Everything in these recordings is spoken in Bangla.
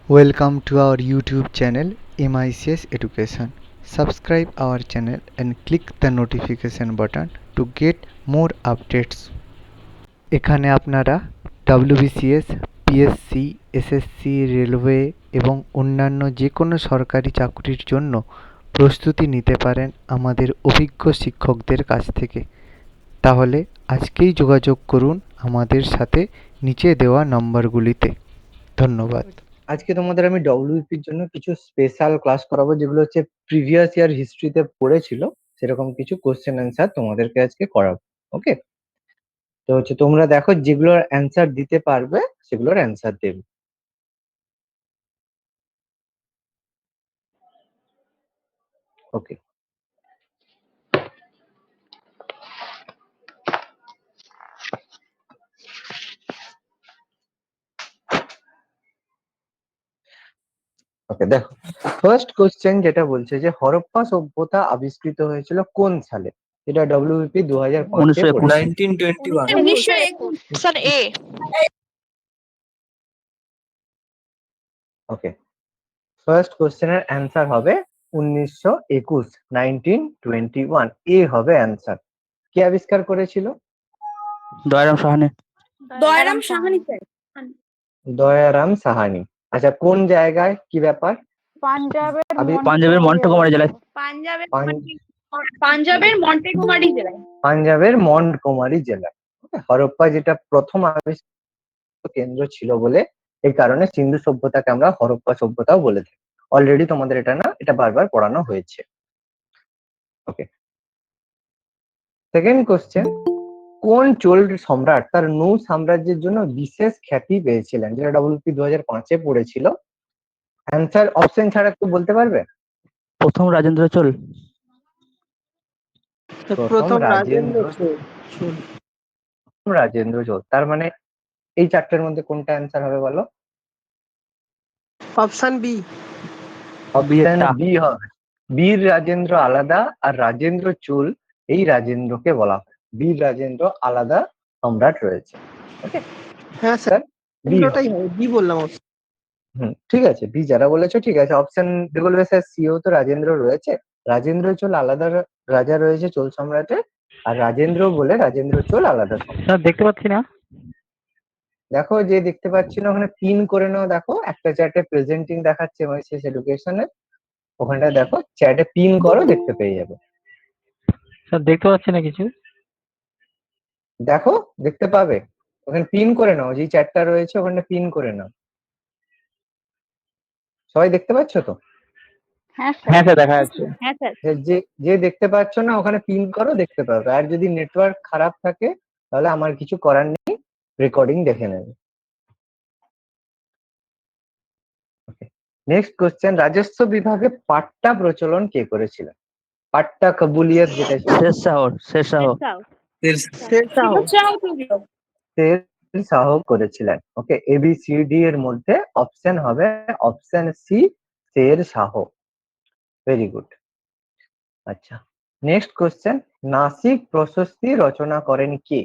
Welcome to our YouTube channel MICS Education. Subscribe our channel and click the notification button to get more updates. এখানে আপনারা WBCS, পিএসসি, এসএসসি, রেলওয়ে এবং অন্যান্য যে কোনো সরকারি চাকরির জন্য প্রস্তুতি নিতে পারেন আমাদের অভিজ্ঞ শিক্ষকদের কাছ থেকে। তাহলে আজকেই যোগাযোগ করুন আমাদের সাথে নিচে দেওয়া নম্বরগুলিতে। ধন্যবাদ। আজকে তোমাদের আমি ডব্লিউবিপির জন্য কিছু স্পেশাল ক্লাস করাবো, যেগুলো হচ্ছে প্রিভিয়াস ইয়ার হিস্ট্রিতে পড়েছিল সেরকম কিছু কোশ্চেন অ্যান্সার তোমাদেরকে আজকে করাবো। ওকে, তো হচ্ছে তোমরা দেখো যেগুলোর অ্যান্সার দিতে পারবে সেগুলোর অ্যান্সার দেবে। ওকে, ওকে দেখো, ফার্স্ট কোশ্চেন যেটা বলছে যে হরপ্পা সভ্যতা আবিষ্কৃত হয়েছিল কোন সালে? এটা ডব্লিউবিপি 2005 এ পড়েছে। 1921 1921 স্যার এ। ওকে, ফার্স্ট কোশ্চেনের অ্যান্সার হবে 1921, 1921 এ হবে অ্যান্সার। কে আবিষ্কার করেছিল? দয়ারাম সাহানি। দয়ারাম সাহানি স্যার। দয়ারাম সাহানি। আচ্ছা, কোন জায়গায়, কি ব্যাপার? পাঞ্জাবের পাঞ্জাবের মন্টগোমারি জেলায়। পাঞ্জাবের পান- পাঞ্জাবের মন্টেগোমারি জেলায়। পাঞ্জাবের মন্টগোমারি জেলায়। হরপ্পা যেটা প্রথম আবিষ্কৃত কেন্দ্র ছিল বলে এই কারণে সিন্ধু সভ্যতাকে আমরা হরপ্পা সভ্যতাও বলে থাকি। অলরেডি তোমাদের এটা না, এটা বারবার পড়ানো হয়েছে। ওকে, সেকেন্ড কোশ্চেন, কোন চোল সম্রাট তার নৌ সাম্রাজ্যের জন্য বিশেষ খ্যাতি পেয়েছিলেন? যেটা ডব্লিউপি 2005 পড়েছিল। অ্যান্সার অপশন ছাড়া একটু বলতে পারবে? প্রথম রাজেন্দ্র চোল। প্রথম রাজেন্দ্র চোল। রাজেন্দ্র চোল, তার মানে এই চারটের মধ্যে কোনটা অ্যান্সার হবে বলো? Option B. অপশন বি হবে। বীর রাজেন্দ্র আলাদা আর রাজেন্দ্র চোল এই রাজেন্দ্রকে বলা হয়। বীর রাজেন্দ্র আলাদা সম্রাট রয়েছে। ওকে হ্যাঁ স্যার, স্যার, বি ওটাই হবে, বি বললাম। ঠিক আছে, বি যারা বলেছো ঠিক আছে। অপশন বলবে স্যার সিও তো রাজেন্দ্র রয়েছে, রাজেন্দ্র চোল আলাদা রাজা রয়েছে চোল সম্রাটের, আর রাজেন্দ্র বলে রাজেন্দ্র চোল আলাদা সম্রাট। স্যার দেখতে পাচ্ছি না। দেখো, যে দেখতে পাচ্ছি না ওখানে পিন করে নাও। দেখো একটা চ্যাটে প্রেজেন্টিং দেখাচ্ছে এমআইসিএস এডুকেশনের, ওখানটা দেখো চ্যাটে পিন করো, দেখতে পেয়ে যাবে। স্যার দেখতে পাচ্ছি না কিছু। দেখো, দেখতে পাবে, ওখানে পিন করে নাও, যে চ্যাটটা রয়েছে ওখানে পিন করে নাও। সবাই দেখতে পাচ্ছ তো? হ্যাঁ হ্যাঁ স্যার। স্যার দেখা যাচ্ছে। হ্যাঁ স্যার। যে যে দেখতে পাচ্ছ না ওখানে পিন করো, দেখতে পাবে। আর যদি নেটওয়ার্ক খারাপ থাকে তাহলে আমার কিছু করার নেই, রেকর্ডিং দেখে নেবে। নেক্সট কোশ্চেন, রাজস্ব বিভাগে পাট্টা প্রচলন কে করেছিলেন? পাট্টা কবুলিয়ত যেটা ছিল, শেরশাহ। শের শাহ করেছিলেন। ওকে, এবিসিডি এর মধ্যে অপশন হবে option C, Sher Shah. Very good. আচ্ছা, নেক্সট কোশ্চেন, নাসিক প্রশস্তি রচনা করেন কে?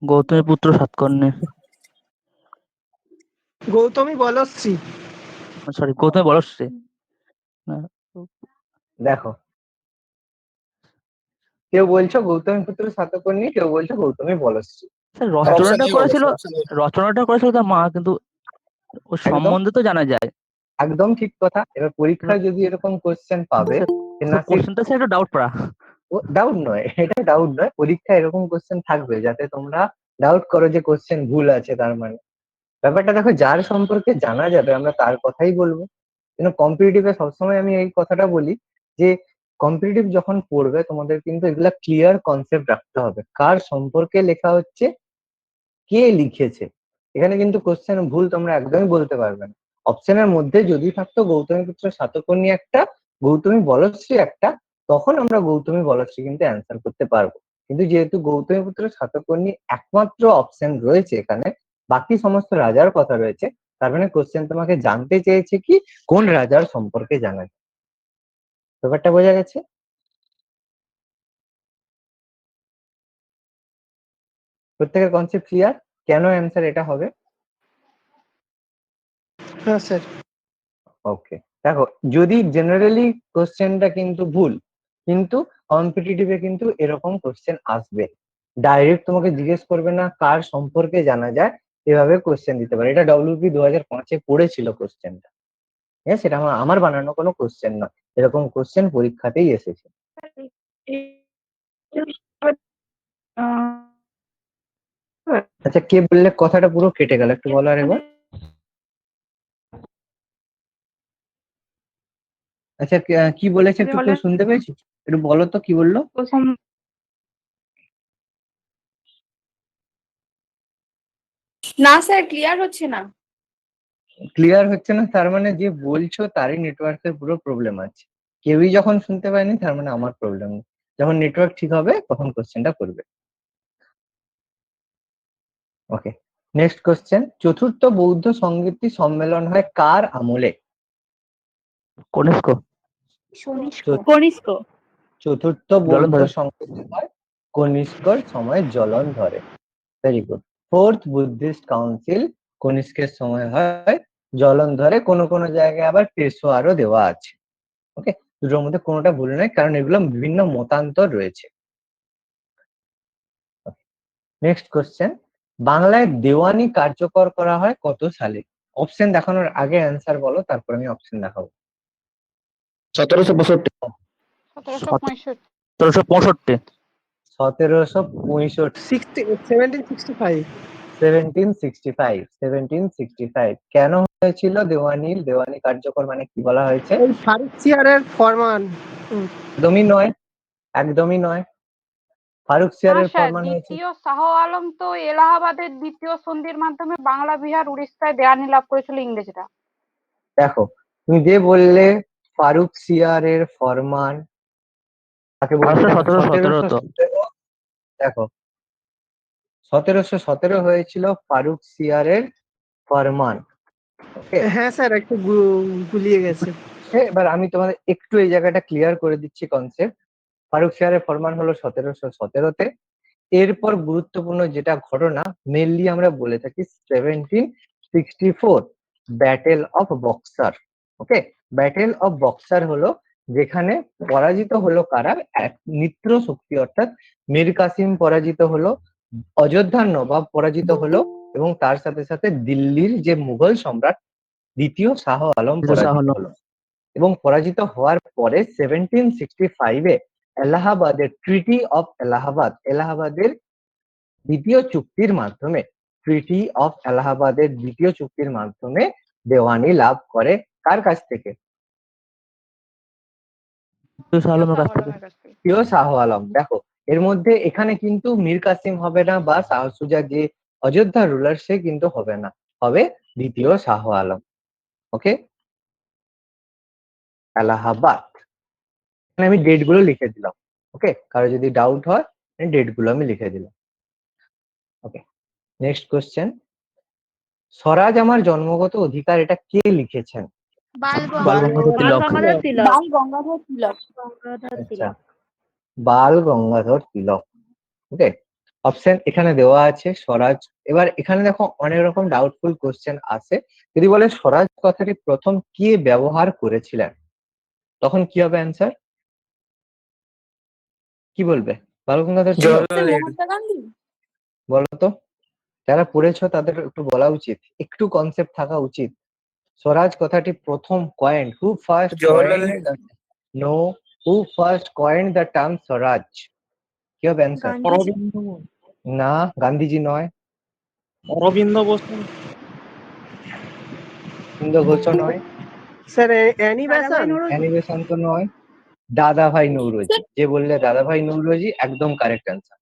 গৌতমী পুত্র সাতকর্ণী। গৌতমী বলশ্রী। সরি, গৌতমী বলশ্রী। দেখো, কেউ বলছো গৌতমীপুত্র সাতকর্ণী, কেউ বলছো গৌতমী বলশ্রী। স্যার রচনাটা করেছিল তার মা, কিন্তু ওর একদম সম্বন্ধে তো জানা যায়। একদম ঠিক কথা। এবার পরীক্ষায় যদি এরকম কোশ্চেন পাবে যে নাসিক, কোশ্চেনটা স্যার একটু ডাউট পড়া। ডাউট নয়, এটা ডাউট নয়, পরীক্ষায় এরকম কোশ্চেন থাকবে যাতে তোমরা ডাউট করো যে কোশ্চেন ভুল আছে। তার মানে ব্যাপারটা দেখো, যার সম্পর্কে জানা যাবে আমরা তার কথাই বলবো। কিন্তু কম্পিটিটিভে সবসময় আমি এই কথাটা বলি যে কম্পিটিটিভ যখন পড়বে তোমাদের কিন্তু এগুলা ক্লিয়ার কনসেপ্ট রাখতে হবে, কার সম্পর্কে লেখা হচ্ছে, কে লিখেছে। এখানে কিন্তু কোশ্চেন ভুল তোমরা একদমই বলতে পারবে না। অপশনের মধ্যে যদি থাকতো গৌতমীপুত্র সাতকর্ণী একটা, গৌতমী বলশ্রী একটা, তখন আমরা গৌতমী বলশ্রী কিন্তু অ্যান্সার করতে পারবো। কিন্তু যেহেতু গৌতমীপুত্র সাতকর্ণী একমাত্র অপশন রয়েছে এখানে, বাকি সমস্ত রাজার কথা রয়েছে, তার মানে কোশ্চেন তোমাকে জানতে চেয়েছে কি কোন রাজার সম্পর্কে জানা যায়। ব্যাপারটা বোঝা গেছে? প্রত্যেকের কনসেপ্ট ক্লিয়ার? কেন অ্যান্সার এটা হবে? হ্যাঁ স্যার। ওকে, দেখো যদি জেনারেলি কোশ্চেনটা কিন্তু ভুল, কিন্তু কম্পিটিটিভে কিন্তু এরকম কোশ্চেন আসবে। ডাইরেক্ট তোমাকে জিজ্ঞেস করবে না কার সম্পর্কে জানা যায়, এভাবে কোশ্চেন দিতে পারে। এটা ডব্লিউপি 2005-এ পড়েছিল কোশ্চেনটা। হ্যাঁ, সেটা আমার বানানো কোনো কোশ্চেন নয়, এরকম কোশ্চেন পরীক্ষাতেই এসেছে। আচ্ছা, কে বললে? কথাটা পুরো কেটে গেল, একটু বলো আরেকবার। আচ্ছা, কি বলেছে একটু কেউ শুনতে পেয়েছি? একটু বলো তো কি বললো। না স্যার, ক্লিয়ার হচ্ছে না। ক্লিয়ার হচ্ছে না তার মানে যে বলছো তারই নেটওয়ার্কের পুরো প্রবলেম আছে। কেউই যখন শুনতে পায়নি তার মানে আমার প্রবলেম নেই। যখন নেটওয়ার্ক ঠিক হবে তখন কোশ্চেনটা করবে। ওকে, নেক্সট কোশ্চেন। চতুর্থ বৌদ্ধ সংগীতি সম্মেলন হয় কার আমলে? কনিষ্ক। কনিষ্ক। চতুর্থ বৌদ্ধ জলন্ধরে। সংগীতি হয় কনিষ্কর সময় জলন্ধরে। Very good. Fourth Buddhist council কনিষ্কের সময় হয় জলন্ধরে। কোনো কোনো জায়গায় আবার পেশোয়ারও দেওয়া আছে। ওকে, দুটোর মধ্যে কোনোটা ভুল নয়, কারণ এগুলো বিভিন্ন মতান্তর রয়েছে। Next question. বাংলায় দেওয়ানি কার্যকর করা হয় কত সালে? অপশন দেখানোর আগে অ্যান্সার বলো, তারপর আমি অপশন দেখাবো। 1765। 1765। 1765। 1765। 1765। 1765। কেন হয়েছিল দেওয়ানি কার্যকর, মানে কি বলা হয়েছে? ওই ফারুক সিয়ারের ফরমান। একদমই নয়, একদমই নয়। ফারুক না সিয়ারের স্যার, ফরমান হয়েছে। দ্বিতীয় শাহ আলম তো এলাহাবাদের দ্বিতীয় সন্ধির মাধ্যমে বাংলা, বিহার, উড়িষ্যায় দেওয়ানি লাভ করেছিল ইংরেজরা। দেখো, তুমি যে বললে ফারুক সিয়ারের ফরমান, তাকে বলছি দেখো 1717 তো। 1717। দেখো, 1717 হয়েছিল ফারুক সিয়ারের ফরমান। ওকে, হ্যাঁ স্যার, একটু গুলিয়ে গেছে। এবার আমি তোমাদের একটু এই জায়গাটা ক্লিয়ার করে দিচ্ছি কনসেপ্ট। ফারুক সিয়ারের ফরমান হলো 1717-তে। এরপর গুরুত্বপূর্ণ যেটা ঘটনা, মেনলি আমরা বলে থাকি 1764 battle of boxer. Okay, battle of boxer হলো যেখানে পরাজিত হলো কারা? এক মিত্র শক্তি, অর্থাৎ মীর কাসিম পরাজিত হলো, অযোধ্যার নবাব পরাজিত হলো, এবং তার সাথে সাথে দিল্লির যে মুঘল সম্রাট দ্বিতীয় শাহ আলম পরাজিত হলো। এবং পরাজিত হওয়ার পরে 1765-এ এলাহাবাদের ট্রিটি অফ এলাহাবাদ, এলাহাবাদের দ্বিতীয় চুক্তির মাধ্যমে, ট্রিটি অফ এলাহাবাদের দ্বিতীয় চুক্তির মাধ্যমে দেওয়ানি লাভ করে কার কাছ থেকে? আলমের কাছ থেকে। দ্বিতীয় শাহ আলম। দেখো, এর মধ্যে এখানে কিন্তু মীর কাসিম হবে না, বা শাহ সুজা যে অযোধ্যা রুলার সে কিন্তু হবে না, হবে দ্বিতীয় শাহ আলম। ওকে, এলাহাবাদ। এখানে আমি ডেট গুলো লিখে দিলাম। ওকে, কারো যদি ডাউট হয় ডেট গুলো আমি লিখে দিলাম। ওকে, নেক্সট কোশ্চেন। স্বরাজ আমার জন্মগত অধিকার, এটা কে লিখেছেন? বাল গঙ্গাধর তিলক। বাল গঙ্গাধর তিলক। আচ্ছা, বাল গঙ্গাধর তিলক। ওকে, অপশন এখানে দেওয়া আছে স্বরাজ। এবার এখানে দেখো অনেক রকম ডাউটফুল কোশ্চেন আছে। যদি বলে স্বরাজ কথাটি প্রথম কে ব্যবহার করেছিলেন, তখন কি হবে অ্যান্সার? কি বলবে? বাল গঙ্গাধর তিলক? মহাত্মা গান্ধী। বলো তো, যারা পড়েছো তাদের একটু বলা উচিত, একটু কনসেপ্ট থাকা উচিত। স্বরাজ কথাটি প্রথম coin, who first coin? No, who first coin the term Swaraj? কি হবে অ্যান্সার? অরবিন্দ। না, গান্ধীজি নয়, অরবিন্দ বোস। ইন্দ্র ঘোষও নয়, sir Annie Besant. Annie Besant নয়, দাদা ভাই নৌরোজি। যে বললে দাদা ভাই নৌরোজি, একদম correct answer.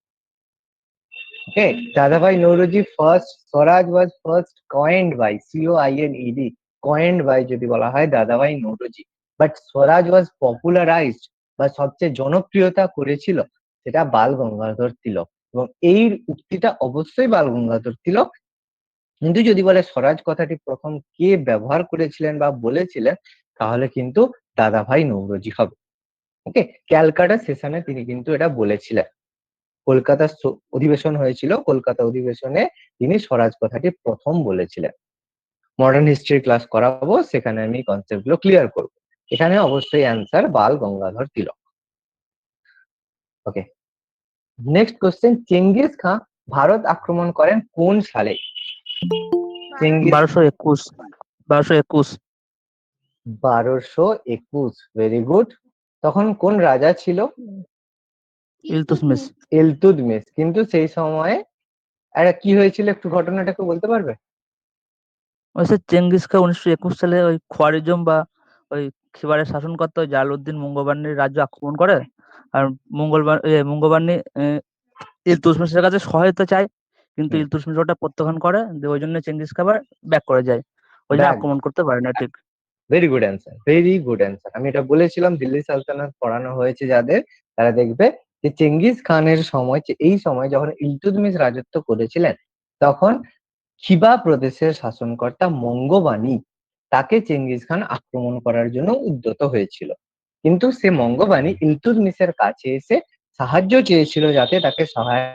Okay, Dadabhai Naoroji first, Swaraj was first coined by, COINED, coined by যদি বলা হয় দাদা ভাই নৌরোজি। বাট স্বরাজ ওয়াজ পপুলারাইজড, বা সবচেয়ে জনপ্রিয়তা করেছিল, সেটা বাল গঙ্গাধর তিলক। এবং এই উক্তিটা অবশ্যই বাল গঙ্গাধর তিলক। কিন্তু যদি বলে স্বরাজ কথাটি প্রথম কে ব্যবহার করেছিলেন বা বলেছিলেন, তাহলে কিন্তু দাদা ভাই নৌরোজি হবে। ওকে, ক্যালকাটা সেশনে তিনি কিন্তু এটা বলেছিলেন। কলকাতা অধিবেশন হয়েছিল, কলকাতা অধিবেশনে তিনি স্বরাজ কথাটি প্রথম বলেছিলেন। মডার্ন হিস্ট্রি ক্লাস করাবো, সেখানে আমি কনসেপ্ট গুলো ক্লিয়ার করবো। এখানে অবশ্যই answer Bal Gangadhar Tilak. Okay, next question, Genghis Khan Bharat আক্রমণ করেন কোন সালে? Genghis 1221 1221 1221, very good. তখন কোন রাজা ছিল? ইলতুৎমিশ। ইলতুৎমিশ। কিন্তু সেই সময়ে একটা কি হয়েছিল, একটু ঘটনাটা একটু বলতে পারবে? ওই সে চেঙ্গিস খান 1921 সালে ওই খোয়ারিজম বা ওই খিবারের শাসনকর্তা ওই জালালউদ্দিন মঙ্গোবার্নির রাজ্য আক্রমণ করে। আর মঙ্গোবার্নি ইলতুৎমিশের কাছে সহায়তা চায়, কিন্তু হুম, ইলতুৎমিশ ওটা প্রত্যাখ্যান করে। ওই জন্য চেঙ্গিস খান ব্যাক করে যায়, ওই জন্য ব্যাগ। আক্রমণ করতে পারে না। ঠিক। Very good answer, very good answer. আমি এটা বলেছিলাম, দিল্লি সালতানাত পড়ানো হয়েছে যাদের, তারা দেখবে যে চেঙ্গিস খানের সময়, এই সময় যখন ইলতুৎমিশ রাজত্ব করেছিলেন, তখন খিবা প্রদেশের শাসনকর্তা মঙ্গোবানি তাকে চেঙ্গিস খান আক্রমণ করার জন্য উদ্যত হয়েছিল। কিন্তু সে মঙ্গোবানি ইলতুৎমিশের কাছে এসে সাহায্য চেয়েছিল, যাতে তাকে সহায়।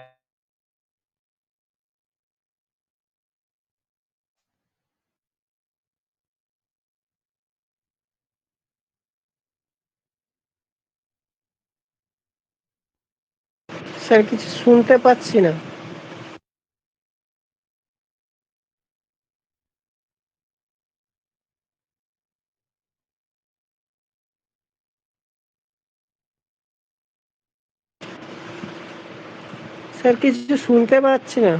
স্যার কিছু শুনতে পাচ্ছি না। স্যার কিছু শুনতে পাচ্ছি না।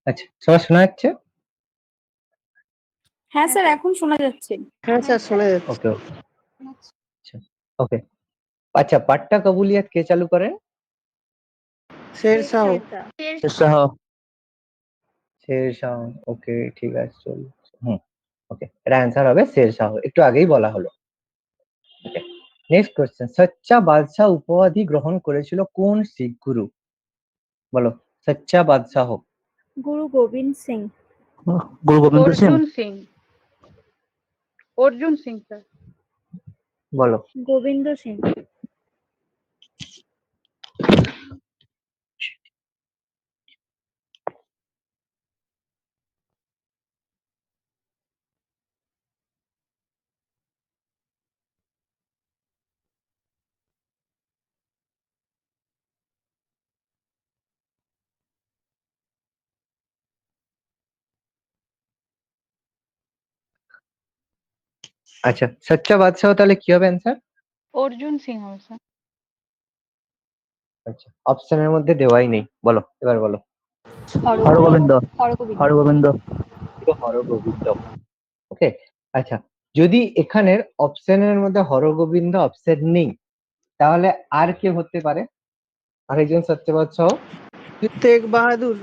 আচ্ছা, সবার শোনা যাচ্ছে? হ্যাঁ স্যার, এখন শোনা যাচ্ছে। হ্যাঁ স্যার শোনা যাচ্ছে। ওকে, আচ্ছা, ওকে। আচ্ছা, পাট্টা কবুলিয়াত কে চালু করেন? শের শাহ। শাহ। শের শাহ। ওকে, ঠিক আছে, চল। হুম, ওকে, এটা অ্যান্সার হবে শের শাহ, একটু আগেই বলা হলো। ওকে, নেক্সট কোশ্চেন, সচ্চা বাদশাহ উপাধি গ্রহণ করেছিল কোন শিখ গুরু? বলো, সচ্চা বাদশাহ। গুরু গোবিন্দ সিং। গুরু গোবিন্দ সিং। অর্জুন সিং। অর্জুন সিং স্যার। বলো। গোবিন্দ সিং। আচ্ছা, সচ্চা বাদশাহ তাহলে কি হবে অ্যান্সার? অর্জুন সিং হবে স্যার। আচ্ছা, অপশনের মধ্যে দেওয়াই নেই, বলো, এবার বলো। হরগোবিন্দ। হরগোবিন্দ। হরগোবিন্দ। হরগোবিন্দ। ওকে, আচ্ছা, যদি এখানের অপশনের মধ্যে হরগোবিন্দ অপশন নেই, তাহলে আর কে হতে পারে আরেকজন সচ্চা বাদশাহ? তেগ বাহাদুর।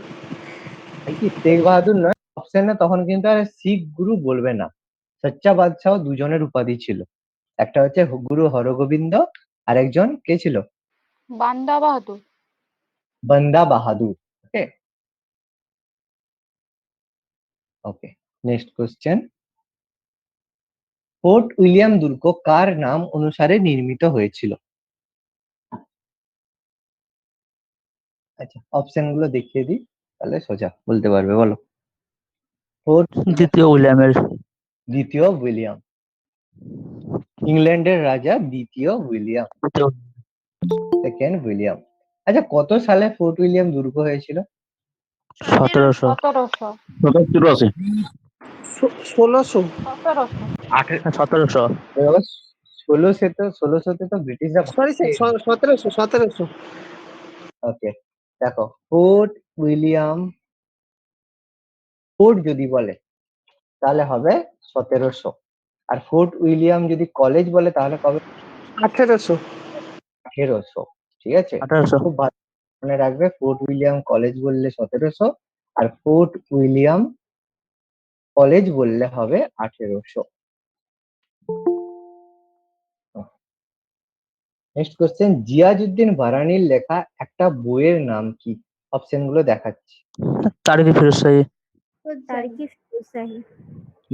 কি তেগ বাহাদুর নয় অপশনে, তখন কিন্তু আর শিখ গুরু বলবে না। সচ্চা বাদশাহ দুজনের উপাধি ছিল, একটা হচ্ছে গুরু হরগোবিন্দ, আর একজন কে ছিল? বান্দা বাহাদুর। বান্দা বাহাদুর। ওকে, ওকে, নেক্সট কোশ্চেন, ফোর্ট উইলিয়াম দুর্গ কার নাম অনুসারে নির্মিত হয়েছিল? আচ্ছা, অপশন গুলো দেখিয়ে দিই, তাহলে সোজা বলতে পারবে, বলো। ফোর্ট দ্বিতীয় উইলিয়ামের। দ্বিতীয় উইলিয়াম, ইংল্যান্ডের রাজা দ্বিতীয় উইলিয়াম, দ্বিতীয়। Second William. আচ্ছা, কত সালে ফোর্ট উইলিয়াম দুর্গ হয়েছিল? 1700। 1700। 1784। 1600। 1700। 1700। 1600 তো ব্রিটিশরা সরি স্যার, 1700। ওকে, দেখো ফোর্ট উইলিয়াম ফোর্ট যদি বলে তাহলে হবে 1700, আর ফোর্ট উইলিয়াম যদি কলেজ বলে তাহলে কবে? 1800। 1800। ঠিক আছে, 1800। খুব ভালো মনে রাখবে। ফোর্ট উইলিয়াম কলেজ বললে 1700, আর ফোর্ট উইলিয়াম কলেজ বললে হবে 1800। নেক্সট কোশ্চেন, জিয়াজউদ্দিন বারানির লেখা একটা বইয়ের নাম কি? অপশন গুলো দেখাচ্ছি, তারিখে ফিরোজ শাহী। তারিকি ফিরোজশাহী।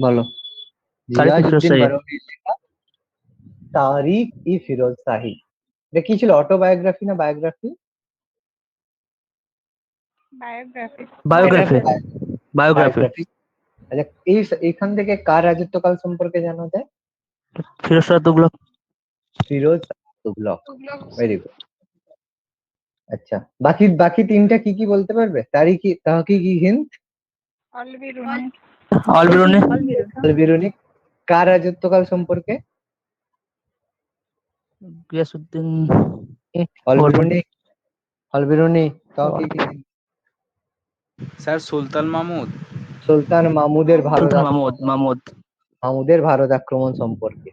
বলো। তারিখে ফিরোজ জিয়াজউদ্দিন শাহী। বারানির লেখা তারিক ই ফিরোজ শাহী। এটা কি ছিল, অটোবায়োগ্রাফি না biography? Biography. Biography. Biography. Biography. আচ্ছা, এইখান থেকে কার রাজত্বকাল সম্পর্কে জানা যায়? ফিরোজ শাহ তুগলক। ফিরোজ শাহ তুগলক। তুগলক। Very good. আচ্ছা, বাকি বাকি তিনটা কি কি বলতে পারবে? তারিখি তাহকিকি হিন্দ, অলবিরুনি। অল বিরুনি। আল বিরুনি। কার রাজত্বকাল সম্পর্কে? গিয়াসউদ্দিন অল বলবন। বিরুনি। অল বিরুনি তাহকিকি হিন্দ। স্যার সুলতান মাহমুদ। সুলতান মাহমুদের ভারত সুলতান আক্রমণ, মাহমুদ। মাহমুদের ভারত আক্রমণ সম্পর্কে।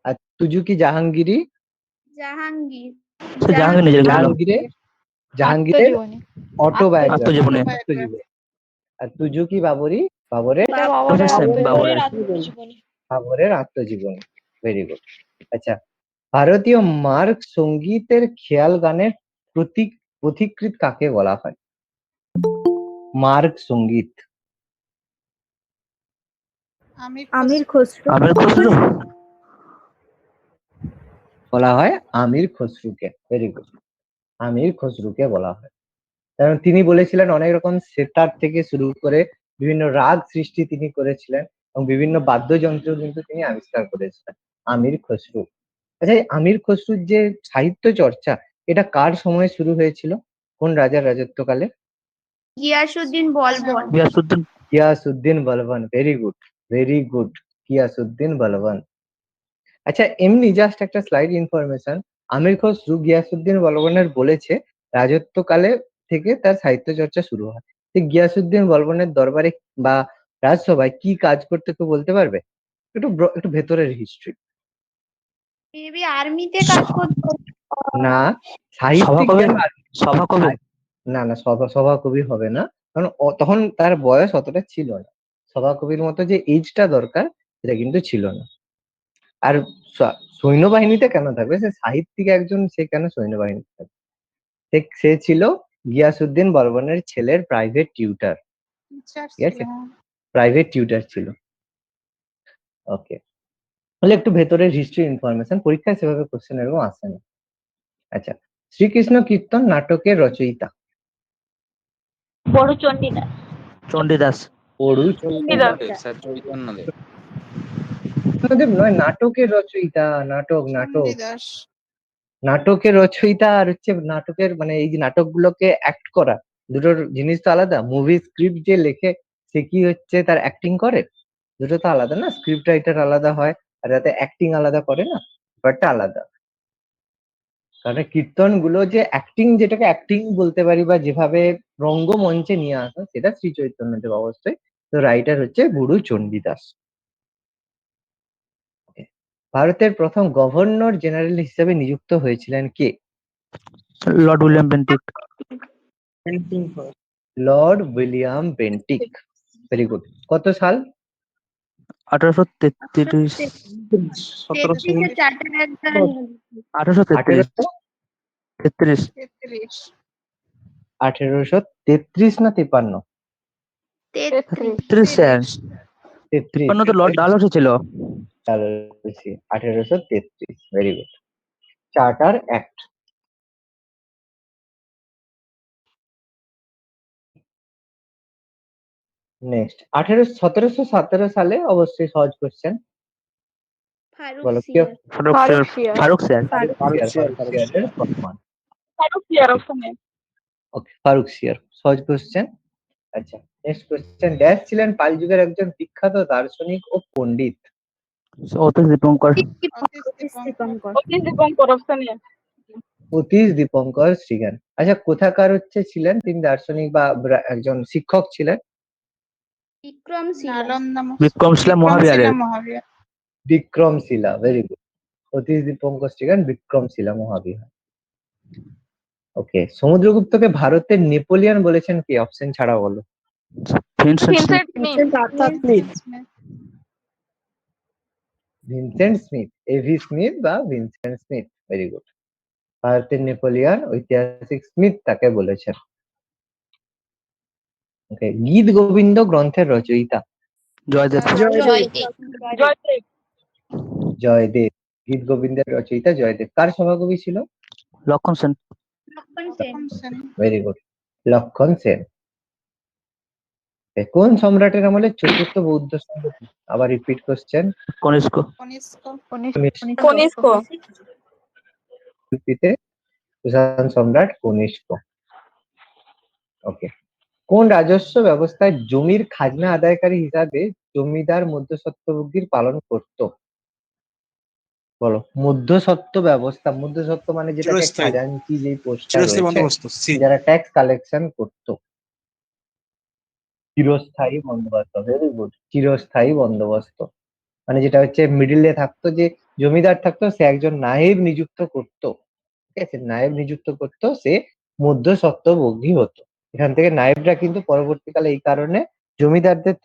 আর তুজুকি জাহাঙ্গীরি, জাহাঙ্গীর। সে জাহাঙ্গীর নিজের ছিল। জাহাঙ্গীরের জাহাঙ্গীরের আত্মজীবনী। অটোবায়োগ্রাফি, আত্মজীবনী। আত্মজীবনী। আর তুজুকি বাবরি, বাবরের এটা বাবরের বাবরের আত্মজীবনী। বাবরের আত্মজীবনী। Very good. আচ্ছা, ভারতীয় মার্গ সঙ্গীতের খেয়াল গানের প্রতীক পথিকৃৎ কাকে বলা হয়? মার্গ সঙ্গীত আমির খসরু। আমির খসরু। বলা হয় আমির খসরুকে। ভেরি গুড, আমির খসরুকে বলা হয়, কারণ তিনি বলেছিলেন অনেক রকম সেতার থেকে শুরু করে বিভিন্ন রাগ সৃষ্টি তিনি করেছিলেন, এবং বিভিন্ন বাদ্যযন্ত্র কিন্তু তিনি আবিষ্কার করেছিলেন। আমির খসরু। আচ্ছা, এই আমির খসরুর যে সাহিত্য চর্চা, এটা কার সময় শুরু হয়েছিল? কোন রাজার রাজত্বকালে? Ghiyasuddin Balban. Ghiyasuddin. Ghiyasuddin Balban. Very good, very good. Ghiyasuddin Balban. আচ্ছা, এমনি জাস্ট একটা স্লাইড ইনফরমেশন, আমির খসরু গিয়াসউদ্দিন বলবনের বলেছে রাজত্বকালে থেকে তার সাহিত্য চর্চা শুরু হয়। ঠিক গিয়াসউদ্দিন বলবনের দরবারে বা রাজসভায় কি কাজ করতে কেউ বলতে পারবে? একটু ভেতরের হিস্ট্রি। মেবি আর্মিতে কাজ করতো। না, সাহিত্যিক সভাকবি। কেন? সভাকবি। না না, সভাকবি হবে না, কারণ তখন তার বয়স অতটা ছিল না। সভাকবির মতো যে এজটা দরকার সেটা কিন্তু ছিল না। আর সৈন্যবাহিনীতে কেন থাকবে? সে সাহিত্যিক একজন, সে কেন সৈন্যবাহিনীতে থাকবে? সে ছিল গিয়াসউদ্দিন বলবনের ছেলের প্রাইভেট টিউটার। ঠিক আছে, প্রাইভেট টিউটার ছিল। ওকে, তাহলে একটু ভেতরের হিস্ট্রি ইনফরমেশন, পরীক্ষায় সেভাবে কোশ্চেন এরকম আসে না। আচ্ছা, শ্রীকৃষ্ণ কীর্তন নাটকের রচয়িতা? বড় চণ্ডীদাস। চণ্ডীদাস। বড়ু চৈতন্যদেব স্যার, চৈতন্যদেব। চন্দ্রদেব নয়, নাটকের রচয়িতা। নাটক নাটক নাটকের রচয়িতা আর হচ্ছে নাটকের মানে এই যে নাটকগুলোকে অ্যাক্ট করা, দুটোর জিনিস তো আলাদা। মুভি স্ক্রিপ্ট যে লেখে সে কি হচ্ছে তার অ্যাক্টিং করে, দুটো তো আলাদা না। স্ক্রিপ্ট রাইটার আলাদা হয়, আর যাতে অ্যাক্টিং আলাদা করে না, ব্যাপারটা আলাদা। কারণ কীর্তন গুলো যে অ্যাক্টিং, যেটাকে অ্যাক্টিং বলতে পারি বা যেভাবে রঙ্গমঞ্চে নিয়ে আসা, সেটা শ্রী চৈতন্যদেব অবশ্যই। তো রাইটার হচ্ছে গুরু চণ্ডীদাস। ভারতের প্রথম গভর্নর জেনারেল হিসেবে নিযুক্ত হয়েছিলেন কে? Lord William Bentinck. Lord William Bentinck. Very good. কত সাল? 1833। 1833। 1833 না 53? 33 স্যার। 33। তো লর্ড ডালহৌসি ছিল। 1833। Very good. Charter act. Next 1717 সালে, অবশ্যই সহজ কোশ্চেন, ফারুক বলো কি? সিয়ার। ফারুক স্যার। সিয়ারের ফরমান। ফারুক সিয়ার অপশনে। ওকে, ফারুক সিয়ার। সহজ কোশ্চেন। আচ্ছা, নেক্সট কোশ্চেন, ড্যাশ ছিলেন পাল যুগের একজন বিখ্যাত দার্শনিক ও পণ্ডিত? অতীশ দীপঙ্কর। অতীশ দীপঙ্কর। Atish Dipankar option A. অতীশ দীপঙ্কর শ্রীজ্ঞান। আচ্ছা, কোথাকার ছিলেন তিনি? দার্শনিক বা একজন শিক্ষক ছিলেন? বিক্রমশিলা। বিক্রমশিলা মহাবিহারের। Vikramshila, very good. Atish Dipankar Srigyan, Vikramshila Mahavihara. Okay, সমুদ্রগুপ্তকে ভারতের নেপোলিয়ন বলেছেন কি? অপশন ছাড়া বলো। Vincent Smith. Vincent Arthur Smith. Vincent Smith, AV Smith বা ভিনসেন্ট স্মিথ, ভেরি গুড। ভারতের নেপোলিয়ন ঐতিহাসিক স্মিথ তাকে বলেছেন। ওকে, গীত গোবিন্দ গ্রন্থের রচয়িতা? জয়দেব। জয়দেব। জয়দেব। জয়দেব। গীত গোবিন্দের রচয়িতা জয়দেব। কার সভাকবি ছিল? লক্ষণ সেন। লক্ষণ সেন। ভেরি গুড, লক্ষণ সেন। কোন সম্রাটের আমলে চতুর্থ বৌদ্ধ সংঘ? আবার রিপিট কোশ্চেন। কনিষ্ক। কনিষ্ক। কুষাণ সম্রাট কনিষ্ক। ওকে, কোন রাজস্ব ব্যবস্থায় জমির খাজনা আদায়কারী হিসাবে জমিদার মধ্যস্বত্বভোগীর পালন করত? বলো। মধ্যস্বত্ব ব্যবস্থা, মধ্যস্বত্ব মানে যেটাকে চিরস্থায়ী। খাজাঞ্চি যে পোস্টটা চিরস্থায়ী রয়েছে, বন্দোবস্ত, সি। যারা ট্যাক্স কালেকশন করতো। চিরস্থায়ী বন্দোবস্ত, ভেরি গুড। চিরস্থায়ী বন্দোবস্ত মানে যেটা হচ্ছে মিডিলে থাকতো, যে জমিদার থাকতো, সে একজন নায়েব নিযুক্ত করতো। ঠিক আছে, নায়েব নিযুক্ত করতো, সে মধ্যস্বত্বভোগী হতো। এখান থেকে নায়েবরা কিন্তু পরবর্তীকালে এই কারণে জমিদারদের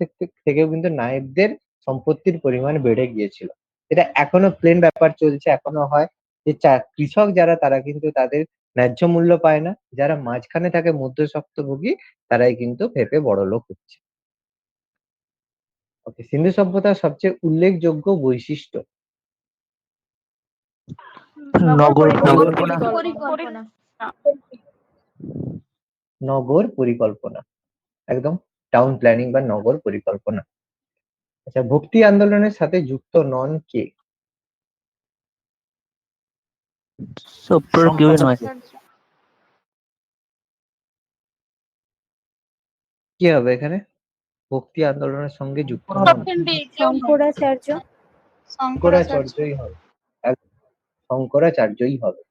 থেকেও কিন্তু নায়েবদের সম্পত্তির পরিমাণ বেড়ে গিয়েছিল। এটা এখনো প্লেন ব্যাপার চলছে, এখনো হয় যে কৃষক যারা, তারা কিন্তু তাদের ন্যায্য মূল্য পায় না। যারা মাঝখানে থাকে মধ্যস্বত্বভোগী, তারাই কিন্তু ভেপে বড়লোক হচ্ছে। ওকে, সিন্ধু সভ্যতার সবচেয়ে উল্লেখযোগ্য বৈশিষ্ট্য? নগর পরিকল্পনা। নগর পরিকল্পনা, একদম টাউন প্ল্যানিং বা নগর পরিকল্পনা। আচ্ছা, ভক্তি আন্দোলনের সাথে যুক্ত নন কে? সপ্রের কেউই নয়। কি হবে এখানে? ভক্তি আন্দোলনের সঙ্গে যুক্ত নন। শঙ্করাচার্য। শঙ্করাচার্যই হবে, শঙ্করাচার্যই হবে।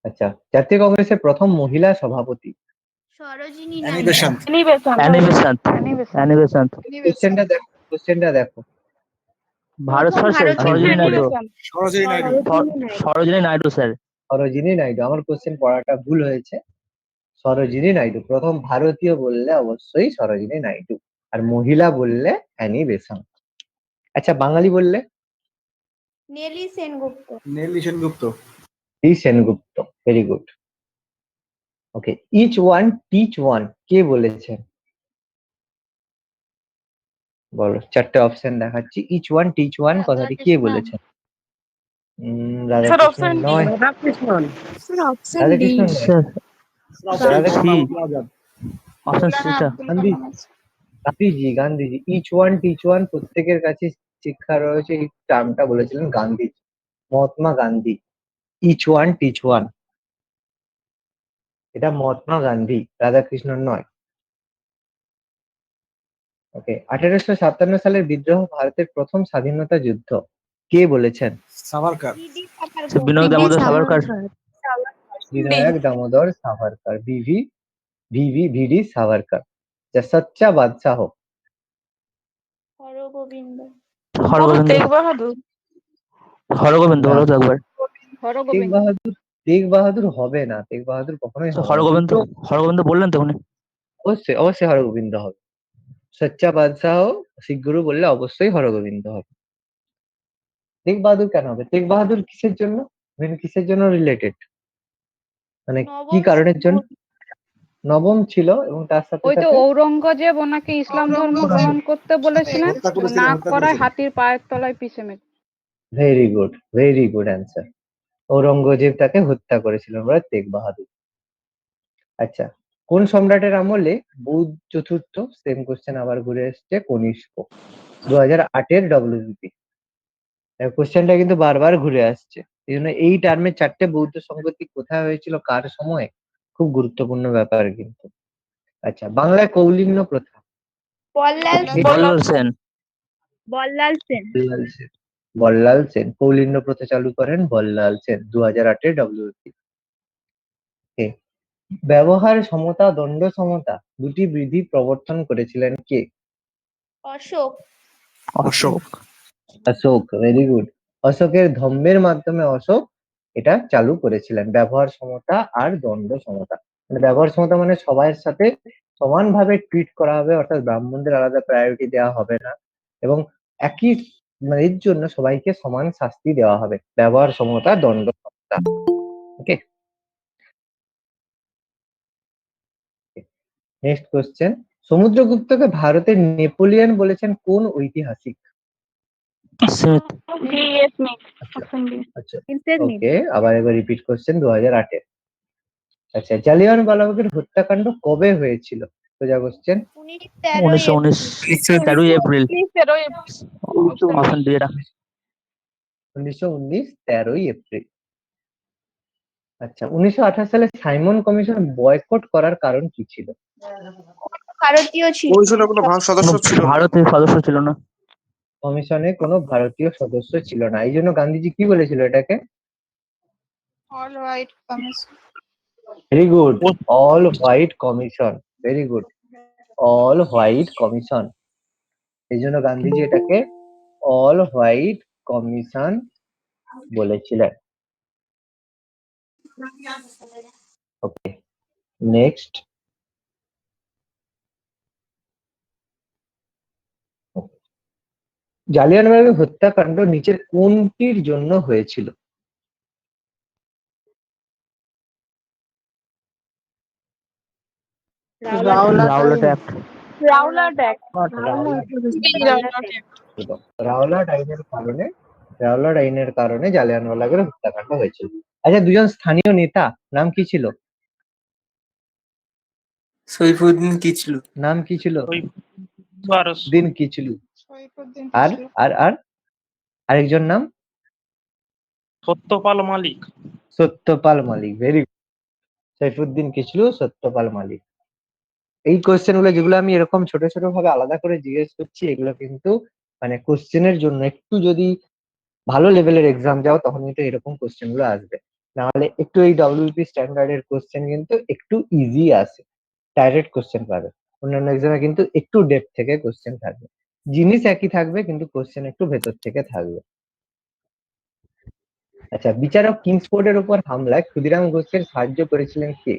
আচ্ছা, জাতীয় কংগ্রেসের প্রথম মহিলা সভাপতি? Sarojini Annie Naidu. Besant. Annie Besant. Annie Besant. কোশ্চেনটা দেখো, কোশ্চেনটা দেখো। ভারত প্রথম সরকার ভারতীয় Sarojini Annie Naidu. Besant. Sarojini Naidu. Sarojini Naidu sir. Sarojini Naidu. আমার কোশ্চেন পড়াটা ভুল হয়েছে। সরোজিনী নাইডু প্রথম ভারতীয় বললে অবশ্যই সরোজিনী নাইডু, আর মহিলা বললে অ্যানি বেসান্ত। আচ্ছা, বাঙালি বললে? নেলি সেনগুপ্ত। নেলি সেনগুপ্ত। ই সেনগুপ্ত, ভেরি গুড। ওকে, ইচ ওয়ান টিচ ওয়ান কে বলেছেন? বলো, চারটে অপশন দেখাচ্ছি। ইচ ওয়ান টিচ ওয়ান কথাটি কে বলেছেন? Sir Radhakrishna option D. নয়। রাধাকৃষ্ণন। রাধাকৃষ্ণ নয়। Sir Radhakrishna C. Abdul Azad. Option C sir. Gandhi, Gandhiji, Gandhiji. Each one teach one প্রত্যেকের কাছে শিক্ষা রয়েছে, এই টার্মটা বলেছিলেন Gandhiji, Mahatma Gandhi. Each one teach one, এটা মহাত্মা গান্ধী, রাধাকৃষ্ণন নয়। ওকে, 1857 সালের বিদ্রোহ ভারতের প্রথম স্বাধীনতা যুদ্ধ, কে বলেছেন? সাভারকার। বিনোদ দামোদর সাভারকার। বিনায়ক দামোদর সাভারকার, ভিডি সাভারকার। যা সচ্চা বাদশাহ। হরগোবিন্দ। হরগোবিন্দ। তেগ বাহাদুর। হরগোবিন্দ না, বলো তো একবার। তেগ হরগোবিন্দ। বাহাদুর, তেগ বাহাদুর হবে না, তেগ বাহাদুর কখনোই হবে না। হরগোবিন্দ। দুটো, হরগোবিন্দ বললেন তো উনি। অবশ্যই অবশ্যই হরগোবিন্দ হবে। সচ্চা বাদশাহ শিখ গুরু বললে অবশ্যই হরগোবিন্দ হবে। তেগ বাহাদুর কেন হবে? তেগ বাহাদুর কিসের জন্য, মানে কিসের জন্য রিলেটেড, মানে কি নবম কারণের জন্য? নবম ছিল, এবং তার সাথে ওই তো সাথে ঔরঙ্গজেব ওনাকে ইসলাম ধর্ম গ্রহণ করতে বলেছিলেন, হত্যা করেছিলেন, না হত্যা করায় করেছিলেন। হাতির পায়ের তলায় পিষে মেরে। Very good, very good answer. Aurangzeb তাকে হত্যা করেছিলেন বলে তেগ বাহাদুর। আচ্ছা, কোন সম্রাটের আমলে বৌদ্ধ চতুর্থ, সেম কোশ্চেন আবার ঘুরে এসছে, কনিষ্ক? 2008-এর ডব্লিউবিপি কোশ্চেনটা কিন্তু বারবার ঘুরে আসছে। এই জন্য এই টার্মে চারটে বৌদ্ধ সংগতি কোথায় হয়েছিল, কার সময়, খুব গুরুত্বপূর্ণ ব্যাপার কিন্তু। আচ্ছা, বাংলায় কৌলিন্য প্রথা। বল্লাল বল্লাল সেন। বল্লাল সেন বল্লাল সেন। বল্লাল সেন কৌলিন্য প্রথা চালু করেন বল্লাল সেন 2008 WFP। ব্যবহার সমতা, দণ্ড সমতা দুটি বিধি প্রবর্তন করেছিলেন কে? অশোক অশোক। Ashok, very good. অশোকের ধম্মের মাধ্যমে অশোক এটা চালু করেছিলেন, ব্যবহার সমতা আর দণ্ড সমতা। মানে ব্যবহার সমতা মানে সবার সাথে সমানভাবে ট্রিট করা হবে, অর্থাৎ ব্রাহ্মণদের আলাদা প্রায়োরিটি দেওয়া হবে না, এবং একই মানে এর জন্য সবাইকে সমান শাস্তি দেওয়া হবে। ব্যবহার সমতা, দণ্ড সমতা। ওকে, নেক্সট কোশ্চেন। সমুদ্রগুপ্তকে ভারতের নেপোলিয়ন বলেছেন কোন ঐতিহাসিক? স্মিথ। D.S. Smith, আচ্ছা option D. আচ্ছা, ওকে, আবার একবার রিপিট কোশ্চেন 2008-এ। আচ্ছা, জালিয়ানওয়ালাবাগের হত্যাকাণ্ড কবে হয়েছিল? সোজা question. 1919 13 April. Please, 13 April. Option D এটা। 1919 13 এপ্রিল। আচ্ছা, 1928 সালে সাইমন কমিশন বয়কট করার কারণ কি ছিল? ভারতীয় ছিল কমিশনে কোনো সদস্য ছিল না। ভারতের সদস্য ছিল না। কমিশনে কোনো ভারতীয় সদস্য ছিল না, এই জন্য গান্ধীজি কি বলেছিল এটাকে? All white commission. Very good, all white commission. Very good, all white commission. এই জন্য গান্ধীজি এটাকে অল হোয়াইট কমিশন বলেছিলেন। ওকে, নেক্সট। জালিয়ানওয়ালাবাগ হত্যাকাণ্ড নিচের কোনটির জন্য হয়েছিল? Rowlatt act. Rowlatt Act. Rowlatt আইনের কারণে, রাওলাট আইনের কারণে জালিয়ানওয়ালাবাগের হত্যাকাণ্ড হয়েছিল। আচ্ছা, দুজন স্থানীয় নেতা নাম কি ছিল? সৈফুদ্দিন কিচলু। নাম কি ছিল? দিন কিচলু। Saifuddin আর Kichlu. আর আর আরেকজন নাম? সত্যপাল মালিক। সত্যপাল মালিক। ভেরি গুড, সাইফুদ্দিন কিচলু, সত্যপাল মালিক। এই কোশ্চেন গুলো যেগুলো আমি এরকম ছোট ছোট ভাবে আলাদা করে জিজ্ঞেস করছি, এগুলো কিন্তু মানে কোশ্চেনের জন্য একটু যদি ভালো লেভেলের এক্সাম যাও তখন কিন্তু এরকম কোশ্চেন গুলো আসবে। নাহলে একটু এই ডব্লিউপি স্ট্যান্ডার্ডের কোশ্চেন কিন্তু একটু ইজি আসে, ডাইরেক্ট কোশ্চেন পাবে। অন্যান্য এক্সামে কিন্তু একটু ডেপথ থেকে কোশ্চেন থাকবে, জিনিস একই থাকবে কিন্তু কোশ্চেন একটু ভেতর থেকে থাকবে। আচ্ছা, বিচারক কিংসফোর্ডের উপর হামলায় ক্ষুদিরাম ঘোষকে সাহায্য করেছিলেন কে?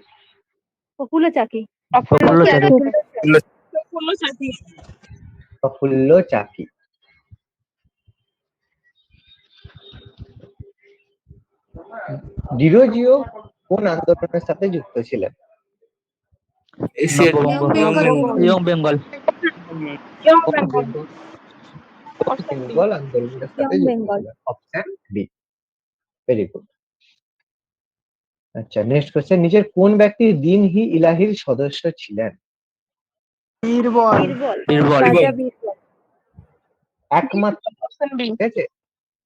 প্রফুল্ল চাকি প্রফুল্ল চাকি। প্রফুল্ল চাকি। ডিরোজিও কোন আন্দোলনের সাথে যুক্ত ছিলেন? Nababanga. Young Bengal. Young Bengal. Option D. Bengal আন্দোলনের সাথে যুক্ত ছিলেন, অপশন বি। Very good. আচ্ছা, নেক্সট কোশ্চেন। নিচের কোন ব্যক্তি দিন-ই ইলাহির সদস্য ছিলেন? বীরবল বীরবল। রাজা বীরবল একমাত্র, Option B. ঠিক আছে।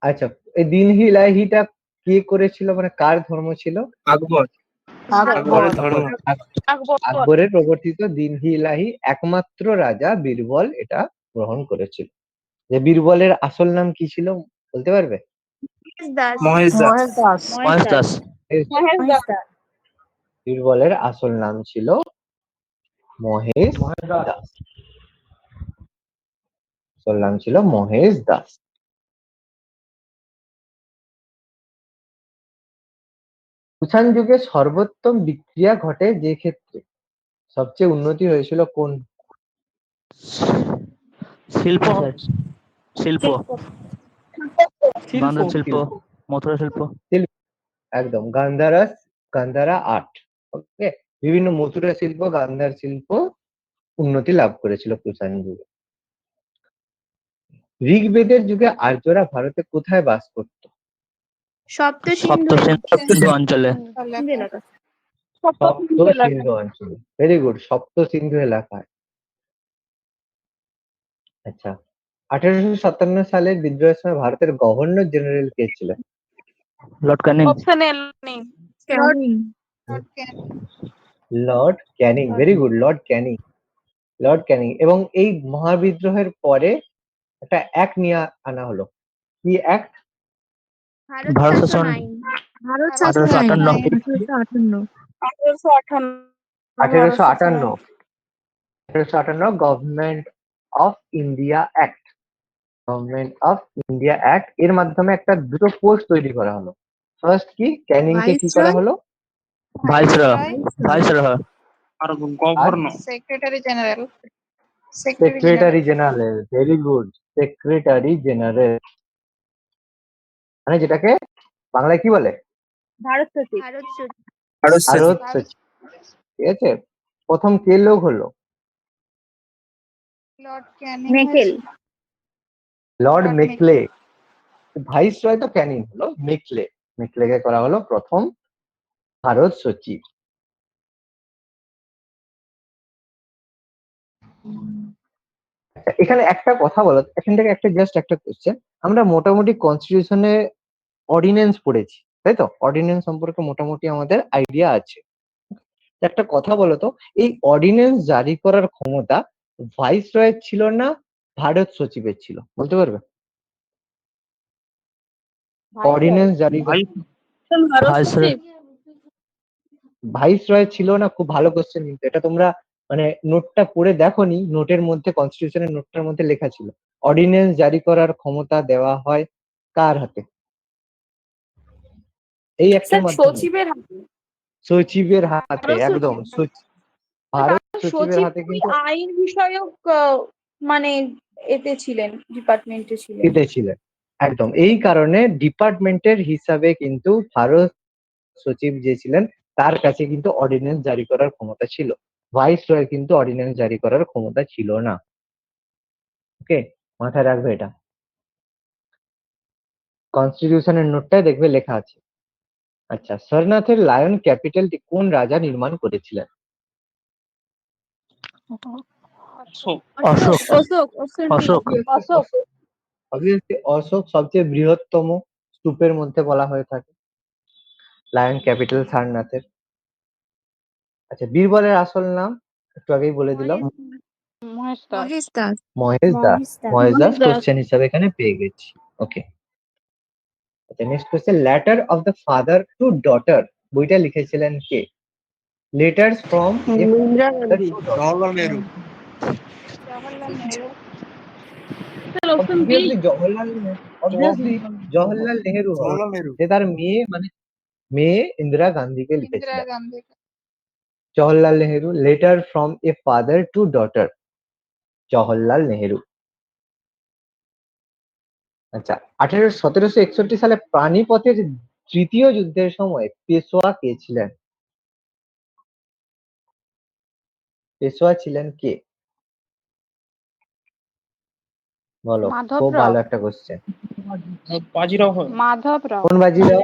আচ্ছা, এই দিন-ই ইলাহিটা কে করেছিল, মানে কার ধর্ম ছিল? আকবর। আকবরের ধর্ম। Akbar. আকবরের প্রবর্তিত দিন-ই ইলাহি একমাত্র রাজা বীরবল এটা গ্রহণ করেছিল। যে বীরবলের আসল নাম কি ছিল বলতে পারবে? দাস মহেশ দাস। মহেশ দাস। Mahesh Mahesh Das. দাস বীরবলের আসল নাম ছিল মহেশ দাস। আসল নাম ছিল মহেশ দাস। কুষাণ যুগে সর্বোত্তম বিক্রিয়া ঘটে যে ক্ষেত্রে সবচেয়ে উন্নতি হয়েছিল কোন? শিল্প স্যার। শিল্প। শিল্প বাঁধন শিল্প, মথুরা শিল্প। একদম, গান্ধারা আর্ট। ওকে, বিভিন্ন মথুরা শিল্প, গান্ধার শিল্প উন্নতি লাভ করেছিল কুষাণ যুগে। ঋগ্বেদের যুগে আর্যরা ভারতে কোথায় বাস করত? সপ্ত সপ্ত সিন্ধু সিন্ধু অঞ্চলে। এলাকা সপ্ত সিন্ধু অঞ্চলে। ভেরি গুড, সপ্ত সিন্ধু এলাকায়। আচ্ছা, 1857 সালের বিদ্রোহের সময় ভারতের গভর্নর জেনারেল কে ছিলেন? Lord Canning. Option A. Lord Canning Lord Canning. Lord Canning, very good, Lord Canning. Lord Canning. এবং এই মহাবিদ্রোহের পরে একটা অ্যাক্ট নিয়ে আনা হলো। কি অ্যাক্ট? ভারত ভারত শাসন শাসন আইন। ভারত শাসন শাসন আইন। 1858 1858। 1858 government of India act. Government of India act এর মাধ্যমে একটা দুটো পোস্ট তৈরি করা হলো। ফার্স্ট কি, ক্যানিংকে কি করা হলো? ভাইসরয় ভাইসরয় আর আর governor secretary general. Secretary general, very good, secretary general, মানে যেটাকে বাংলায় কি বলে? ভারত সচিব। ভারত সচিব। ভারত সচিব ভারত সচিব। ঠিক আছে। প্রথম কে লোক হলো? Lord Canning Macaulay. Lord Macaulay. Viceroy তো ক্যানিং হলো, মেকলে, মেকলেকে করা হলো প্রথম ভারত সচিব। এখানে একটা কথা বলো, এখান থেকে একটা জাস্ট একটা কোশ্চেন। আমরা মোটামুটি কনস্টিটিউশনে অর্ডিন্যান্স পড়েছি, তাই তো? অর্ডিন্যান্স সম্পর্কে মোটামুটি আমাদের আইডিয়া আছে। একটা কথা বলো তো, এই অর্ডিন্যান্স জারি করার ক্ষমতা ভাইস রয়ের ছিল না ভারত সচিবের ছিল? বলতে পারবে? অর্ডিন্যান্স জারি ভাইসরয় ভাইস রয় ছিল না? খুব ভালো কোশ্চেন, কিন্তু এটা তোমরা মানে নোটটা পড়ে দেখোনি, নোটের মধ্যে, কনস্টিটিউশনের নোটটার মধ্যে লেখা ছিল অর্ডিন্যান্স জারি করার ক্ষমতা দেওয়া হয় কার হাতে? এই একটার মাধ্যমে সচিবের হাতে। সচিবের হাতে, ভারত একদম সচিব। ভারত সচিবের হাতে সচিব কিন্তু আইন বিষয়ক মানে এতে ছিলেন, ডিপার্টমেন্টে ছিলেন। জিতেছিলেন। একদম এই কারণে ডিপার্টমেন্টের হিসাবে কিন্তু ভারত সচিব যে ছিলেন তার কাছে কিন্তু অর্ডিন্যান্স জারি করার ক্ষমতা ছিল। ভাইস রয় কিন্তু অর্ডিন্যান্স জারি করার ক্ষমতা ছিল না। ওকে, মাথায় রাখবে এটা। কনস্টিটিউশনের নোটটায় দেখবে লেখা আছে। আচ্ছা, সরনাথের লায়ন ক্যাপিটালটি কোন রাজা নির্মাণ করেছিলেন? অশোক অশোক অশোক। অশোক অশোক। অবভিয়াসলি অশোক সবচেয়ে বৃহত্তম স্তূপের মধ্যে বলা হয়ে থাকে লায়ন ক্যাপিটাল সারনাথের। আচ্ছা, বীরবলের আসল নাম একটু আগেই বলে দিলাম, মহেশ দাস। মহেশ দাস। মহেশ দাস। মহেশ দাস কোশ্চেন হিসাবে এখানে পেয়ে গেছি। ওকে, আচ্ছা, next question. Letter of the father to daughter বইটা লিখেছিলেন কে? Letters from a Indira father Gandhi. To daughter. Jawaharlal Nehru Jawaharlal Nehru. Obviously Jawaharlal Nehru, obviously Jawaharlal Nehru হবে। জওয়াহরলাল নেহরু যে তার মেয়ে, মানে মেয়ে ইন্দিরা গান্ধীকে ইন্দিরা লিখেছিলেন। Gandhi. Jawaharlal Nehru, letter from a father to daughter, Jawaharlal Nehru. আচ্ছা, 1761 সালে পানিপথের তৃতীয় যুদ্ধের সময় পেশোয়া কে ছিলেন? পেশোয়া ছিলেন কে? বলো, খুব মাধবরাও। ভালো একটা কোশ্চেন। বাজিরাও হয় মাধবরাও। কোন বাজিরাও?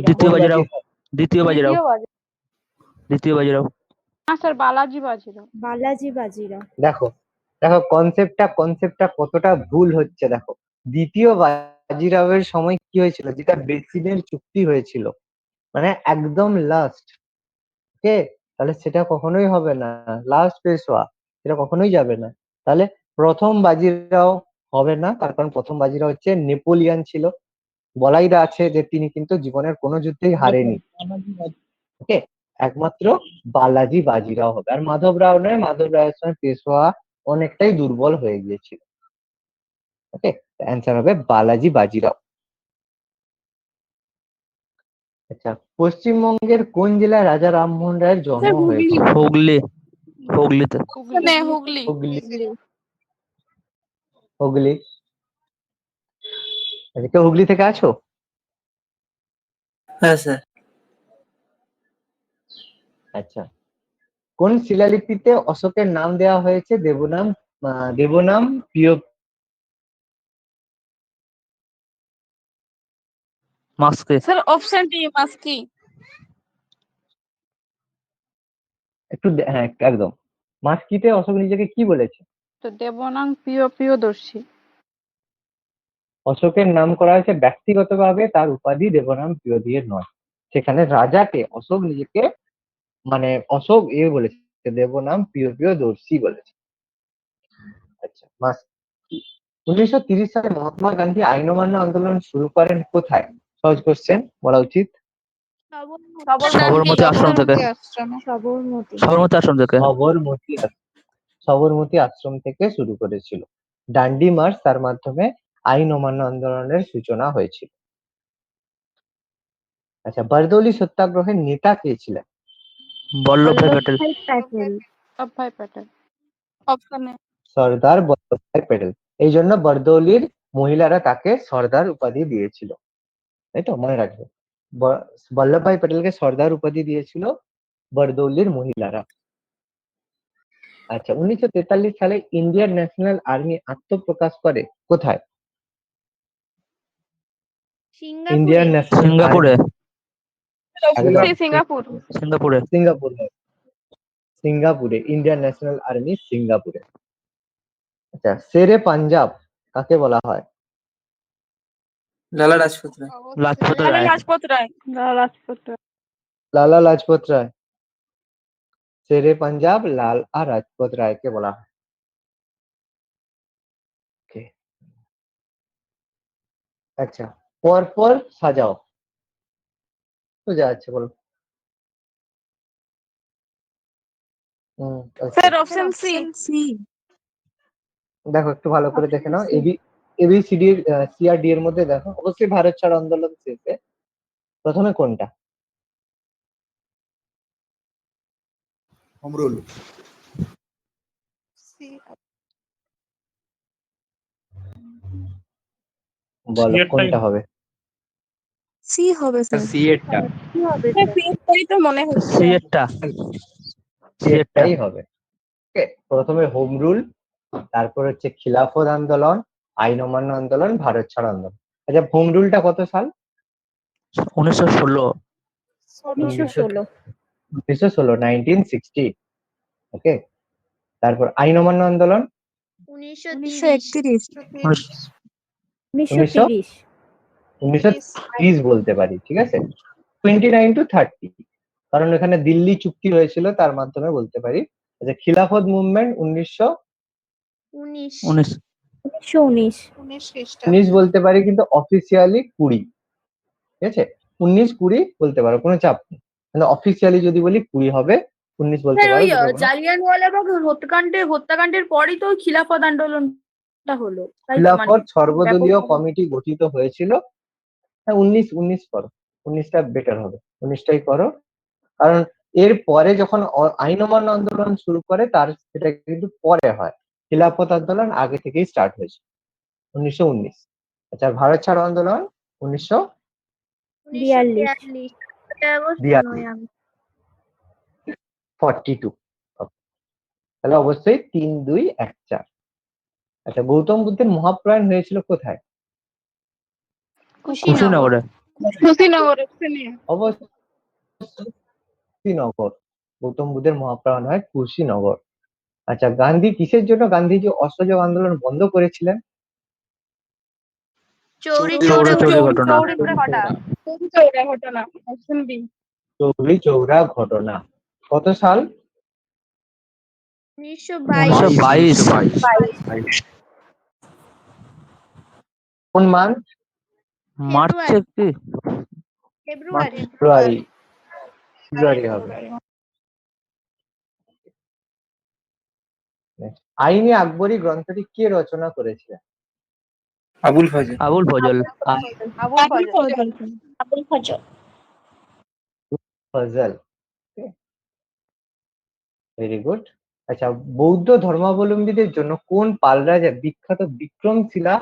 দ্বিতীয় কোন বাজিরাও বাজিরাও? দ্বিতীয় বাজিরাও দ্বিতীয় বাজিরাও না স্যার, বালাজি বাজিরাও। বালাজি বাজিরাও। দেখো, দেখো কনসেপ্টটা কতটা ভুল হচ্ছে। দেখো, দ্বিতীয় বাজিরাওয়ের সময় কি হয়েছিল, যেটা বেসিনের চুক্তি হয়েছিল, মানে একদম লাস্ট। ওকে, তাহলে সেটা কখনোই হবে না। লাস্ট পেশোয়া, সেটা কখনোই যাবে না। তাহলে প্রথম বাজিরাও হবে না, তার কারণ প্রথম বাজিরাও হচ্ছে নেপোলিয়ান ছিল। বলাই আছে যে তিনি কিন্তু জীবনের কোনো যুদ্ধেই হারেনি। ওকে, একমাত্র বালাজি বাজিরাও হবে। আর মাধব রাও নয়, মাধব রায়ের সময় পেশোয়া অনেকটাই দুর্বল হয়ে গিয়েছিল। ওকে, অ্যান্সার হবে বালাজি বাজিরাও। আচ্ছা, পশ্চিমবঙ্গের কোন জেলায় রাজা রামমোহন রায়ের জন্ম হয়েছিল? হুগলি হুগলিতে হুগলি। হুগলি। হুগলি। আচ্ছা, কেউ হুগলি থেকে আছো? হ্যাঁ স্যার আচ্ছা, কোন শিলালিপিতে অশোকের নাম দেওয়া হয়েছে দেবনাম? দেবনাম প্রিয়। মাস্কে স্যার অপশন ডি মাস্কি। একটু হ্যাঁ, একদম। মাস্কিতে অশোক নিজেকে কি বলেছে? তো দেবনাং প্রিয়দর্শী। অশোকের নাম করা হয়েছে ব্যক্তিগতভাবে, তার উপাধি দেবনাম প্রিয় দিয়ে নয়। সেখানে রাজাকে অশোক নিজেকে মানে অশোক বলেছে, দেবনাম প্রিয়দর্শী বলেছে। আচ্ছা, 1930 সালে মহাত্মা গান্ধী আইন অমান্য আন্দোলন শুরু করেন কোথায়? সহজ কোশ্চেন, বলা উচিত। সবরমতী আশ্রম থেকে। সবরমতী। সবরমতী আশ্রম থেকে। সবরমতী আশ্রম থেকে শুরু করেছিল। ডান্ডি মার্চ, তার মাধ্যমে আইন অমান্য আন্দোলনের সূচনা হয়েছিল। আচ্ছা, বারদৌলি সত্যাগ্রহের নেতা কে ছিলেন? বল্লভভাই প্যাটেল। অভয় প্যাটেল। অপশনে সর্দার বল্লভভাই প্যাটেল। এই জন্য বারদৌলির মহিলারা তাকে সর্দার উপাধি দিয়েছিল, তাই তো, মনে রাখবে। বল্লভভাই প্যাটেলকে সর্দার উপাধি দিয়েছিল বারদৌলির মহিলারা। আচ্ছা, 1943 সালে ইন্ডিয়ান ন্যাশনাল আর্মি আত্মপ্রকাশ করে কোথায়? ইন্ডিয়ান ন্যাশনাল সিঙ্গাপুরে। সিঙ্গাপুর। সিঙ্গাপুরে। সিঙ্গাপুরে ইন্ডিয়ান ন্যাশনাল আর্মি সিঙ্গাপুরে। আচ্ছা, শেরে পাঞ্জাব কাকে বলা হয়? লালা রাজপত রায়। লাজপত লালা রায়। লাজপত রায়। লালা লাজপত রায়। শেরে পাঞ্জাব লালা লাজপত রায়কে বলা হয়। Okay. আচ্ছা, পরপর সাজাও, সোজা আছে, বলো। okay. Sir option C. দেখো, একটু ভালো করে দেখে নাও। এবিসিডি সিআরডি এর মধ্যে দেখো, অবশ্যই ভারত ছাড় আন্দোলন শেষে প্রথমে কোনটা? Home rule. বলো সিএরটাই কোনটা হবে? সি হবে স্যার। সি এরটা। কি হবে স্যার? তো মনে হচ্ছে। সিয়েটটা। সিয়েটটা। এটাই হবে। Okay, প্রথমে হোম রুল, তারপর হচ্ছে খিলাফত আন্দোলন, আইন অমান্য আন্দোলন, ভারত ছাড় আন্দোলন। আচ্ছা, হোম রুলটা কত সাল? 1916। 1916। 1916 ওকে। তারপর আইন অমান্য আন্দোলন 1931। 1930 বলতে পারি, ঠিক আছে। 29 to 30, কারণ এখানে দিল্লি চুক্তি হয়েছিল, তার মাধ্যমে বলতে পারি। আচ্ছা, খিলাফত মুভমেন্ট 19। 1919 বলতে পারি, কিন্তু অফিসিয়ালি 20, ঠিক আছে। 19-20 বলতে পারো, কোনো চাপ নেই, কিন্তু অফিসিয়ালি যদি বলি 20 হবে। 19 বলতে স্যার পারো, ওই দুটো কোনো। জালিয়ানওয়ালাবাগ হত্যাকাণ্ডের পরই তো খিলাফত আন্দোলনটা হলো, তাই তো? মানে খিলাফত সর্বদলীয় ব্যাপকভাবে। কমিটি গঠিত হয়েছিল। হ্যাঁ, 19 করো, 19টা বেটার হবে, 19টাই করো। কারণ এর পরে যখন আইন অমান্য আন্দোলন শুরু করে, তার সেটা কিন্তু পরে হয়। খিলাফত আন্দোলন আগে থেকেই স্টার্ট হয়েছে, 1919। আচ্ছা, ভারত ছাড়ো আন্দোলন 42। 42। তাহলে অবশ্যই 3, 2, 1, 4। আচ্ছা, গৌতম বুদ্ধের মহাপ্রয়াণ হয়েছিল কোথায়? কুশিনগরে। অবশ্যই কুশীনগর। গৌতম বুদ্ধের মহাপ্রয়াণ হয় কুশীনগর। আচ্ছা, গান্ধী কিসের জন্য গান্ধীজি অসহযোগ আন্দোলন বন্ধ করেছিলেন? চৌরি চৌরি ঘটনা। ঘটনা। Option B. চৌরি চৌরা ঘটনা। কত সাল? 1922। কোন মান্থ? মার্চে কি? ফেব্রুয়ারি। ফেব্রুয়ারি হবে। Next, আইনে আকবরী গ্রন্থটি কে রচনা করেছিলেন? আবুল ফজল। আবুল ফজল। আবুল ফজল। ফজল। Very good. আচ্ছা, বৌদ্ধ ধর্মাবলম্বীদের জন্য কোন পাল রাজা বিখ্যাত বিক্রমশিলা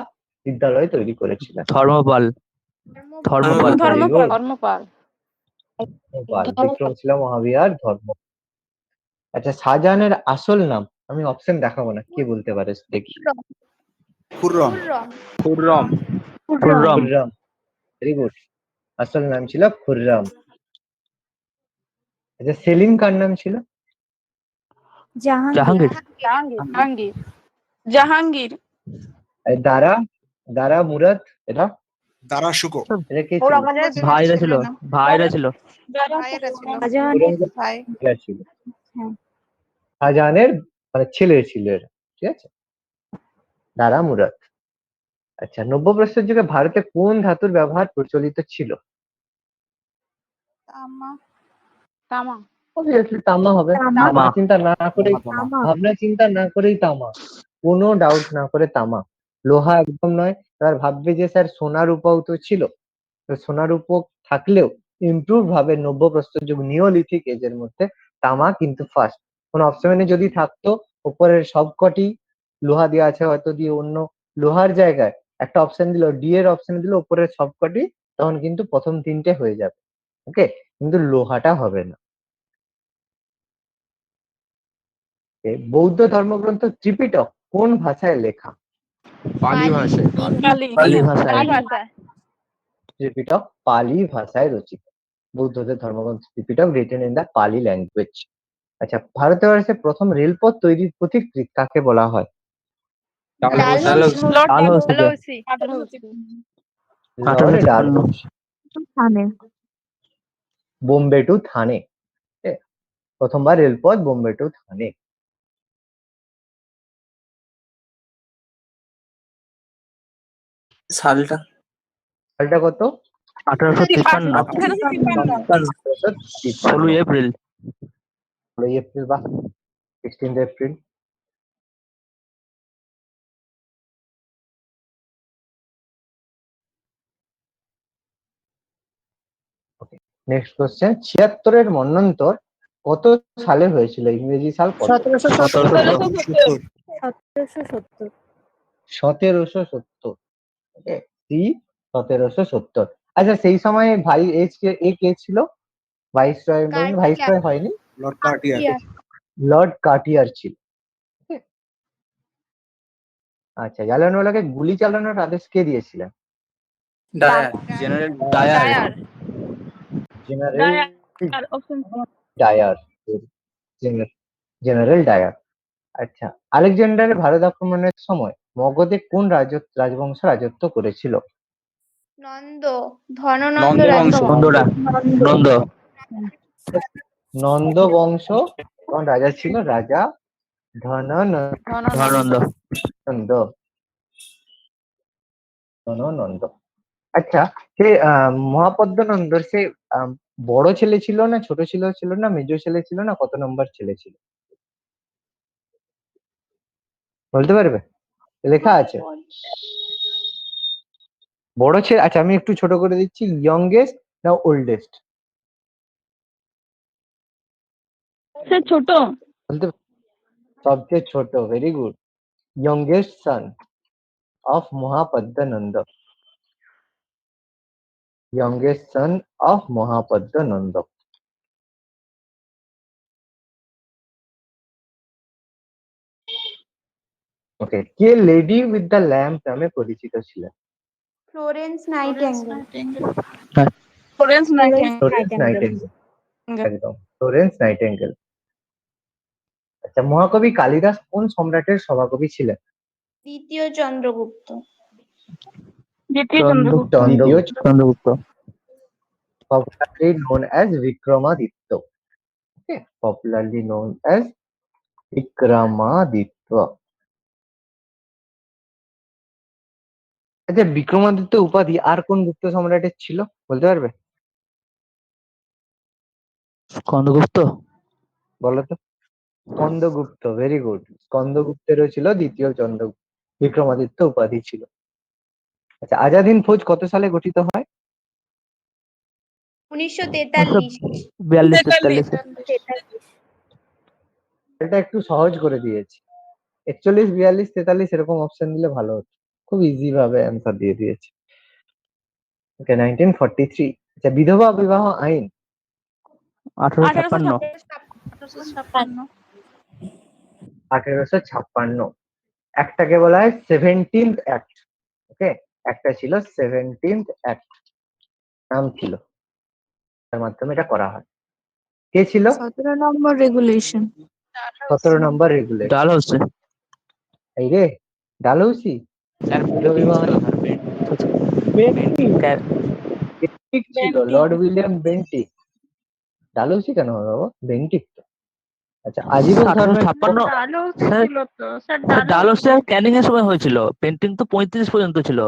বিদ্যালয় তৈরি করেছিলেন? ধর্মপাল। ধর্মপাল। Very good. ধর্মপাল। বিক্রমশিলা মহাবিহার ধর্ম। আচ্ছা, শাহজাহানের আসল নাম, আমি অপশন দেখাবো না, কে বলতে পারে দেখি? খুররম। খুররম। খুররম। খুররম। Very good. আসল নাম ছিল খুররম। আচ্ছা, সেলিম কার নাম ছিল? জাহাঙ্গীর। জাহাঙ্গীর। দারা দারা মুরাদ, এটা দারা শুকো। এটা কে ছিল? ঔরঙ্গজেবের ভাইরা ছিল, ছেলে না? ভাইরা ছিল। ভাইয়েরা ছিল। ঔরঙ্গজেব ভাই। ভাইরা ছিল। হ্যাঁ। শাহজাহানের মানে ছেলে ছিল এরা, ঠিক আছে? দারা মুরাদ। আচ্ছা, নব্য প্রস্তর যুগে ভারতে কোন ধাতুর ব্যবহার প্রচলিত ছিল? তামা। তামা। Obviously তামা হবে। তামা। ভাবনা চিন্তা না করেই তামা। ভাবনা চিন্তা না করেই তামা, কোনো ডাউট না করে তামা। লোহা একদম নয়। এবার ভাববে যে স্যার সোনা রূপাও তো ছিল, তো সোনা রূপো থাকলেও ইমপ্রুভ ভাবে নব্য প্রস্তর যুগ নিওলিথিক এজের মধ্যে তামা কিন্তু ফার্স্ট। কোন অপশনে যদি থাকতো উপরের সবকটি লোহা দেওয়া আছে, হয়তো দিয়ে অন্য লোহার জায়গায় একটা অপশন দিল, ডি এর অপশন দিল উপরের সবকটি, তখন কিন্তু প্রথম তিনটে হয়ে যাবে। ওকে, কিন্তু লোহাটা হবে না। বৌদ্ধ ধর্মগ্রন্থ ত্রিপিটক কোন ভাষায় লেখা? পালি ভাষায়। পালি ভাষায়। ত্রিপিটক পালি ভাষায় রচিত। বৌদ্ধদের ধর্মগ্রন্থ ত্রিপিটক রিটেন ইন দ্য পালি ল্যাঙ্গুয়েজ। আচ্ছা, ভারতবর্ষে প্রথম রেলপথ তৈরির পথিকৃৎ কাকে বলা হয়? ডালহৌসি। ডালহৌসি। লর্ড 1856। ডালহৌসি। থানে। বোম্বে টু থানে। প্রথমবার রেলপথ বোম্বে টু থানে। সালটা সালটা কত? 1853। 1853। 16 এপ্রিল। 16 এপ্রিল বা 16 এপ্রিল। নেক্সট কোশ্চেন, 76 এর মন্বন্তর কত সালে হয়েছিল? ইংরেজি সাল কত? 1770। 1770। Okay, C 1770। আচ্ছা, সেই সময় ভাই এ কে ছিল? ভাইসরয়, ভাইসরয় হয়নি, লর্ড কার্টিয়ার। লর্ড কার্টিয়ার ছিল। Okay? আচ্ছা, জালিয়ানওয়ালাকে গুলি চালানোর আদেশ কে দিয়েছিলেন? Dyer, General Dyer. General Dyer. General Dyer. আচ্ছা, আলেকজান্ডারের ভারত আক্রমণের সময় মগধে কোন রাজবংশ রাজত্ব করেছিল? নন্দ। ধননন্দ নন্দ বংশ। নন্দরা। নন্দ। নন্দ বংশ। কোন রাজা ছিল? রাজা ধননন্দ। ধননন্দ। ধননন্দ। আচ্ছা, সে মহাপদ্মনন্দর সে বড় ছেলে ছিল না ছোট ছিল না মেজ ছেলে ছিল না কত নম্বর ছেলে ছিল? বলতে পারবে? লেখা আছে বড় ছেলে। আচ্ছা, আমি একটু ছোট করে দিচ্ছি, ইয়ংগেস্ট না ওল্ডেস্ট? ছোট। বলতে সবচেয়ে ছোট, very good. youngest son of Mahapadananda. Youngest son of Mahapadananda. Okay, K lady with the lamp নামে পরিচিত ছিলেন? Florence nightingale. Florence Florence Nightingale. একদম, ফ্লোরেন্স নাইটেঙ্গেল। আচ্ছা, মহাকবি কালিদাস কোন সম্রাটের সভাকবি ছিলেন? দ্বিতীয় Chandragupta. Chandragupta. Popularly known as Vikramaditya. Okay, popularly known as Vikramaditya. আচ্ছা, বিক্রমাদিত্য উপাধি আর কোন গুপ্ত সম্রাটের ছিল বলতে পারবে? স্কন্দগুপ্ত। বলো তো। Skandagupta, very good. স্কন্দগুপ্তেরও ছিল দ্বিতীয় বিক্রমাদিত্য উপাধি ছিল। আচ্ছা, আজাদ হিন্দ ফৌজ কত সালে গঠিত হয়? 1943। 42-43। এটা একটু সহজ করে দিয়েছি। 41, 42, 43 এরকম অপশন দিলে ভালো হতো। খুব ইজি ভাবে অ্যান্সার দিয়ে দিয়েছি। ওকে, 1943। আচ্ছা, বিধবা বিবাহ আইন 1856। 1856। একটাকে বলা হয় 17th অ্যাক্ট। ওকে, একটা ছিল 17th অ্যাক্ট, নাম ছিল, তার মাধ্যমে এটা করা হয়। কে ছিল? 17 নম্বর রেগুলেশন। 17 নম্বর রেগুলেশন। ডালহৌসি। এই রে, ডালহৌসি। স্যার বিধবা বিবাহ আইন। বেন্টিক ছিল, লর্ড উইলিয়াম বেন্টিক। ডালহৌসি কেন হবে বাবা, বেন্টিক তো। আচ্ছা, আজীবক ধর্মের 1856 ডালহৌসি স্যার ছিল তো স্যার, ডালহৌসি আর ক্যানিং এর সময় হয়েছিল, পেন্টিং তো 35 পর্যন্ত ছিল।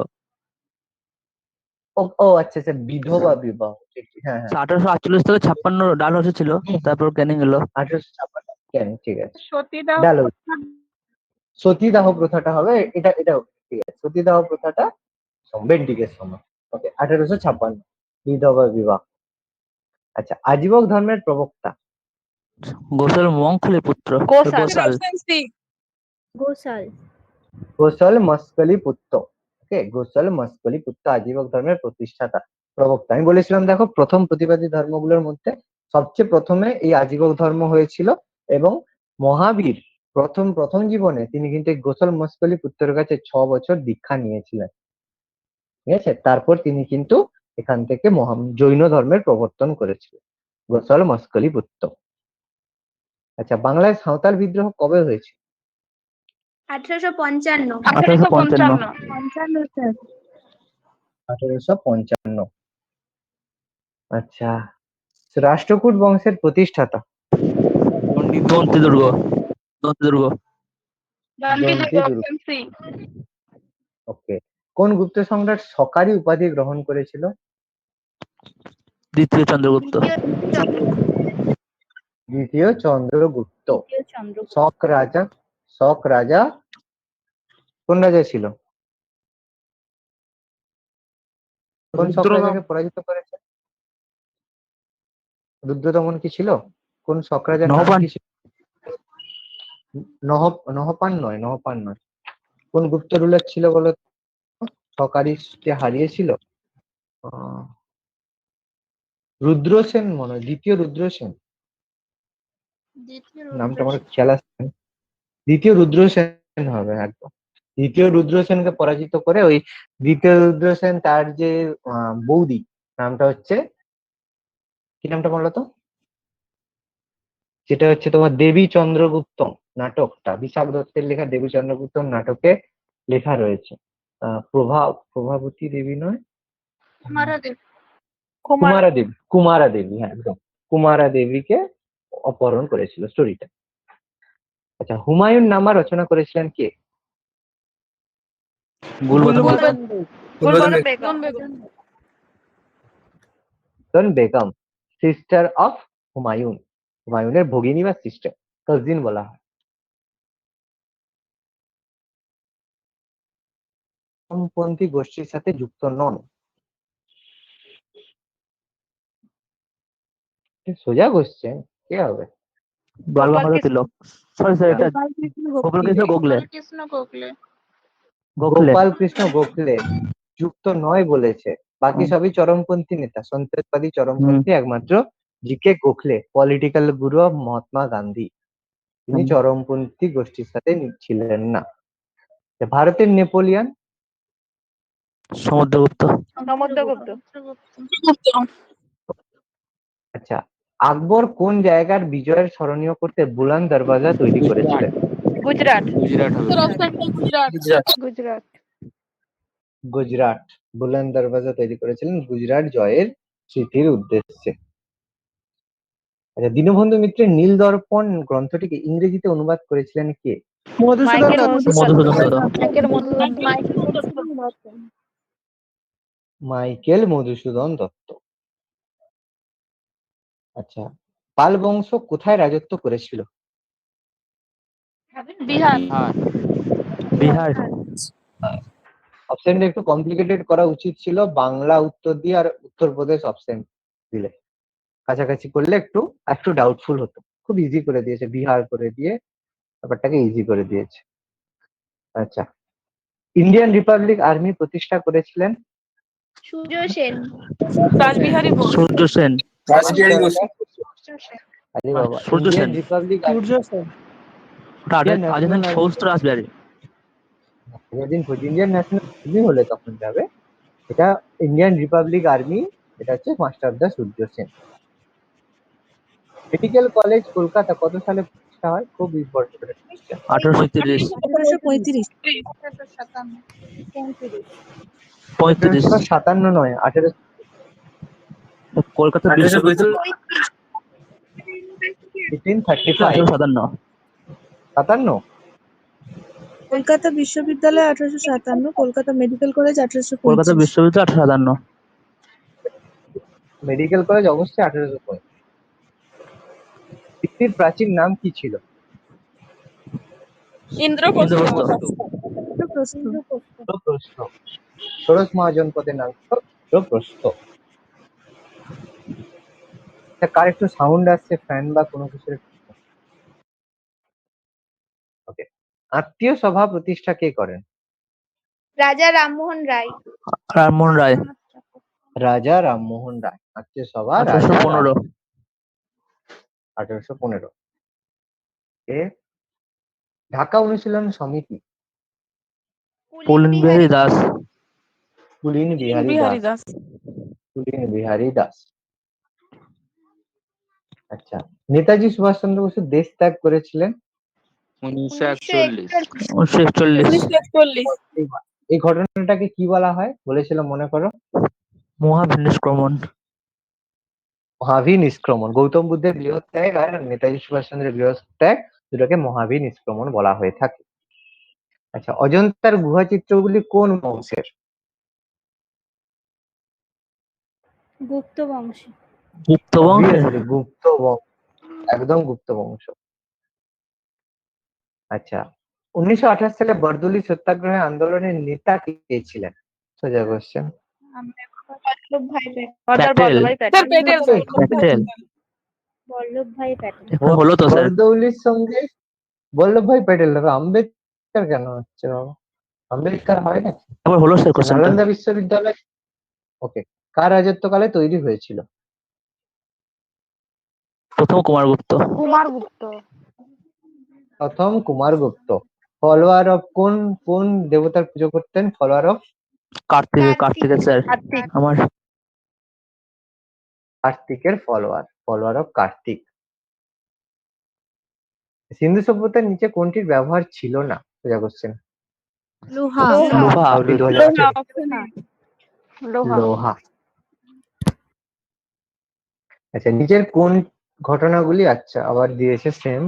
ও ও আচ্ছা আচ্ছা, বিধবা বিবাহ, ঠিক ঠিক, হ্যাঁ হ্যাঁ। 1848 থেকে 56 ডালহৌসি ছিল, তারপর ক্যানিং এলো। 1856 কেন, ঠিক আছে। সতীদাহ ডালহৌসি। প্রথা। সতীদাহ প্রথাটা হবে, এটাও ঠিক আছে, সতীদাহ প্রথাটা বেন্টিকের সময়। ওকে, 1856 বিধবা বিবাহ। আচ্ছা, আজীবক ধর্মের প্রবক্তা। গোসল মঙ্গলের পুত্র গোসাল। গোসাল। গোসাল। গোসল মস্কলি পুত্র। ওকে, গোসল মস্কলি পুত্র আজীবক ধর্মের প্রতিষ্ঠাতা, প্রবক্তা। আমি বলেছিলাম দেখো, প্রথম প্রতিবাদী ধর্মগুলোর মধ্যে সবচেয়ে প্রথমে এই আজীবক ধর্ম হয়েছিল, এবং মহাবীর প্রথম জীবনে তিনি কিন্তু এই গোসল মস্কলি পুত্রের কাছে 6 বছর দীক্ষা নিয়েছিলেন। ঠিক আছে, তারপর তিনি কিন্তু এখান থেকে জৈন ধর্মের প্রবর্তন করেছিলেন, গোসল মস্কলি পুত্র। আচ্ছা, বাংলায় সাঁওতাল বিদ্রোহ কবে হয়েছিল? 1855। 1855। 1855। আচ্ছা, রাষ্ট্রকূট বংশের প্রতিষ্ঠাতা। দন্তি দুর্গ। দন্তি দুর্গ। দন্তি দুর্গ। ওকে, কোন গুপ্ত সম্রাট সকারি উপাধি গ্রহণ করেছিল? দ্বিতীয় চন্দ্রগুপ্ত। দ্বিতীয় চন্দ্রগুপ্ত। চন্দ্রগুপ্ত। শক রাজা কোন রাজা ছিল? কোন শক রাজাকে পরাজিত করেছে? রুদ্রদমন কি ছিল? কোন শক রাজার নাম নহপান। কি ছিল? নহপান নয়, নহপান নয়। কোন গুপ্ত রুলার ছিল বলো? সকারিকে হারিয়েছিল। রুদ্রসেন মনে হয়, দ্বিতীয় রুদ্রসেন, নামটা আমার খেয়াল আসছে না। দ্বিতীয় রুদ্রসেন হবে একদম। দ্বিতীয় রুদ্রসেনকে পরাজিত করে ওই দ্বিতীয় রুদ্রসেন তার যে বৌদি, নামটা হচ্ছে কি, নামটা বলো তো? যেটা হচ্ছে তোমার দেবী চন্দ্রগুপ্ত, নাটকটা বিশাখ দত্তের লেখা দেবী চন্দ্রগুপ্ত নাটকে লেখা রয়েছে। প্রভাবতী দেবী নয়, কুমারা দেবী, হ্যাঁ একদম, কুমারা দেবীকে অপহরণ করেছিল স্টোরিটা। আচ্ছা, হুমায়ুন নামা রচনা করেছিলেন কে? গুলবদন বেগম, সিস্টার অফ হুমায়ুন, হুমায়ুনের ভগিনী বা সিস্টার, কাজিন বলা হয়। চরমপন্থী গোষ্ঠীর সাথে যুক্ত নন। সোজা কোশ্চেন, কে হবে? বাল গঙ্গাধর তিলক। সরি স্যার, এটা গোপাল কৃষ্ণ গোখলে। কৃষ্ণ গোখলে। গোখলে। গোপাল কৃষ্ণ গোখলে যুক্ত নয় বলেছে, বাকি সবই চরমপন্থী নেতা, সন্ত্রাসবাদী চরমপন্থী, একমাত্র জি.কে. Gokhale political Guru of Mahatma Gandhi, তিনি চরমপন্থী গোষ্ঠীর সাথে ছিলেন না। ভারতের নেপোলিয়ন? সমুদ্রগুপ্ত। আচ্ছা, আকবর কোন জায়গার বিজয়ের স্মরণীয় করতে বুলান দরওয়াজা তৈরি করেছিলেন? গুজরাট হবে। গুজরাট। গুজরাট, বুলান দরওয়াজা তৈরি করেছিলেন গুজরাট জয়ের স্মৃতির উদ্দেশ্যে। আচ্ছা, দীনবন্ধু মিত্রের নীল দর্পণ গ্রন্থটিকে ইংরেজিতে অনুবাদ করেছিলেন কে? মাইকেল মধুসূদন দত্ত। আচ্ছা, পাল বংশ কোথায় রাজত্ব করেছিল? বিহার। বিহার। অপশনটা একটু কমপ্লিকেটেড করা উচিত ছিল, বাংলা উত্তর দিয়ে আর উত্তরপ্রদেশ অপশন দিলে, কাছাকাছি করলে একটু একটু ডাউটফুল হতো। খুব ইজি করে দিয়েছে, বিহার করে দিয়ে ব্যাপারটাকে ইজি করে দিয়েছে। আচ্ছা, ইন্ডিয়ান রিপাবলিক আর্মি প্রতিষ্ঠা করেছিলেন? সূর্য সেন। সূর্য সেন। রাসবিহারী বসু। আরে বাবা, সূর্য ইন্ডিয়ান সেন। রিপাবলিক আর্জেন্টাইন সহস্র রাসবিহারী। ইন্ডিয়ান ন্যাশনাল আর্মি হলে তখন যাবে, এটা ইন্ডিয়ান রিপাবলিক আর্মি, এটা হচ্ছে মাস্টার দা সূর্য সেন। মেডিকেল কলেজ কলকাতা কত সালে প্রতিষ্ঠা পরীক্ষা হয়, খুব ইম্পর্টেন্ট। 1830, 1835 35, 1857 নয়, কলকাতা 1835, 1857, 57। কলকাতা বিশ্ববিদ্যালয় 1857, কলকাতা মেডিকেল কলেজ কলকাতা 1835। বিশ্ববিদ্যালয় 1857, মেডিকেল কলেজ অবশ্যই 1805। পৃথিবীর প্রাচীন নাম কি ছিল? ইন্দ্রপ্রস্থ, প্রস্থ। ষোড়শ মহাজনপদের নাম ছিল প্রস্থ। কার একটু সাউন্ড আসছে, ফ্যান বা কোনো কিছুর? ওকে। আত্মীয় সভা প্রতিষ্ঠা কে করেন? রাজা রামমোহন রায়। রামমোহন রায়, রাজা রামমোহন রায়। আত্মীয় সভা রাজা 1815, 1815। এ ঢাকা অনুশীলন সমিতি পুলিন বিহারী দাস, কুলীন বিহারী দাস। কুলীন বিহারী দাস। আচ্ছা, নেতাজি সুভাষচন্দ্র বসু দেশ ত্যাগ করেছিলেন? 1941। 1941, এই ঘটনাটাকে কি বলা হয় বলেছিল মনে করো? মহাবিনিষ্ক্রমণ, মহাভিনিষ্ক্রমণ। গৌতম বুদ্ধের গৃহত্যাগ আর নেতাজি সুভাষচন্দ্রের গৃহত্যাগ দুটোকে মহাভিনিষ্ক্রমণ বলা হয়ে থাকে। আচ্ছা, অজন্তার গুহা চিত্রগুলি কোন বংশের? গুপ্ত বংশ। গুপ্ত বংশের, Obviously, গুপ্ত বংশ, একদম গুপ্ত বংশ। আচ্ছা, 1928 সালে বরদলি সত্যাগ্রহ আন্দোলনের নেতা কে ছিলেন? সোজা কোশ্চেন। বল্লভভাই প্যাটেল, প্যাটেল, বল্লভভাই প্যাটেল। হলো তো স্যার, বরদৌলির সঙ্গে বল্লভভাই প্যাটেল হবে, আম্বেদকর কেন হচ্ছে বাবা? আম্বেদকর হয় না? আবার হলো স্যার আচ্ছা, কোশ্চেনটা। নালন্দা বিশ্ববিদ্যালয় ওকে কার রাজত্বকালে তৈরি হয়েছিল? প্রথম কুমারগুপ্ত, কুমারগুপ্ত। প্রথম কুমারগুপ্ত। ফলোয়ার অফ কোন কোন দেবতার পুজো করতেন? ফলোয়ার অফ কার্তিকের স্যার, কার্তিক। আমার কার্তিকের ফলোয়ার অফ কার্তিক। সিন্ধু সভ্যতার নিচে কোনটির ব্যবহার ছিল না? সোজা কোশ্চেন। লোহা। লোহা, আউলি 2008। লোহা। লোহা। আচ্ছা, নিচের কোন ঘটনাগুলি, আচ্ছা আবার দিয়েছে সেম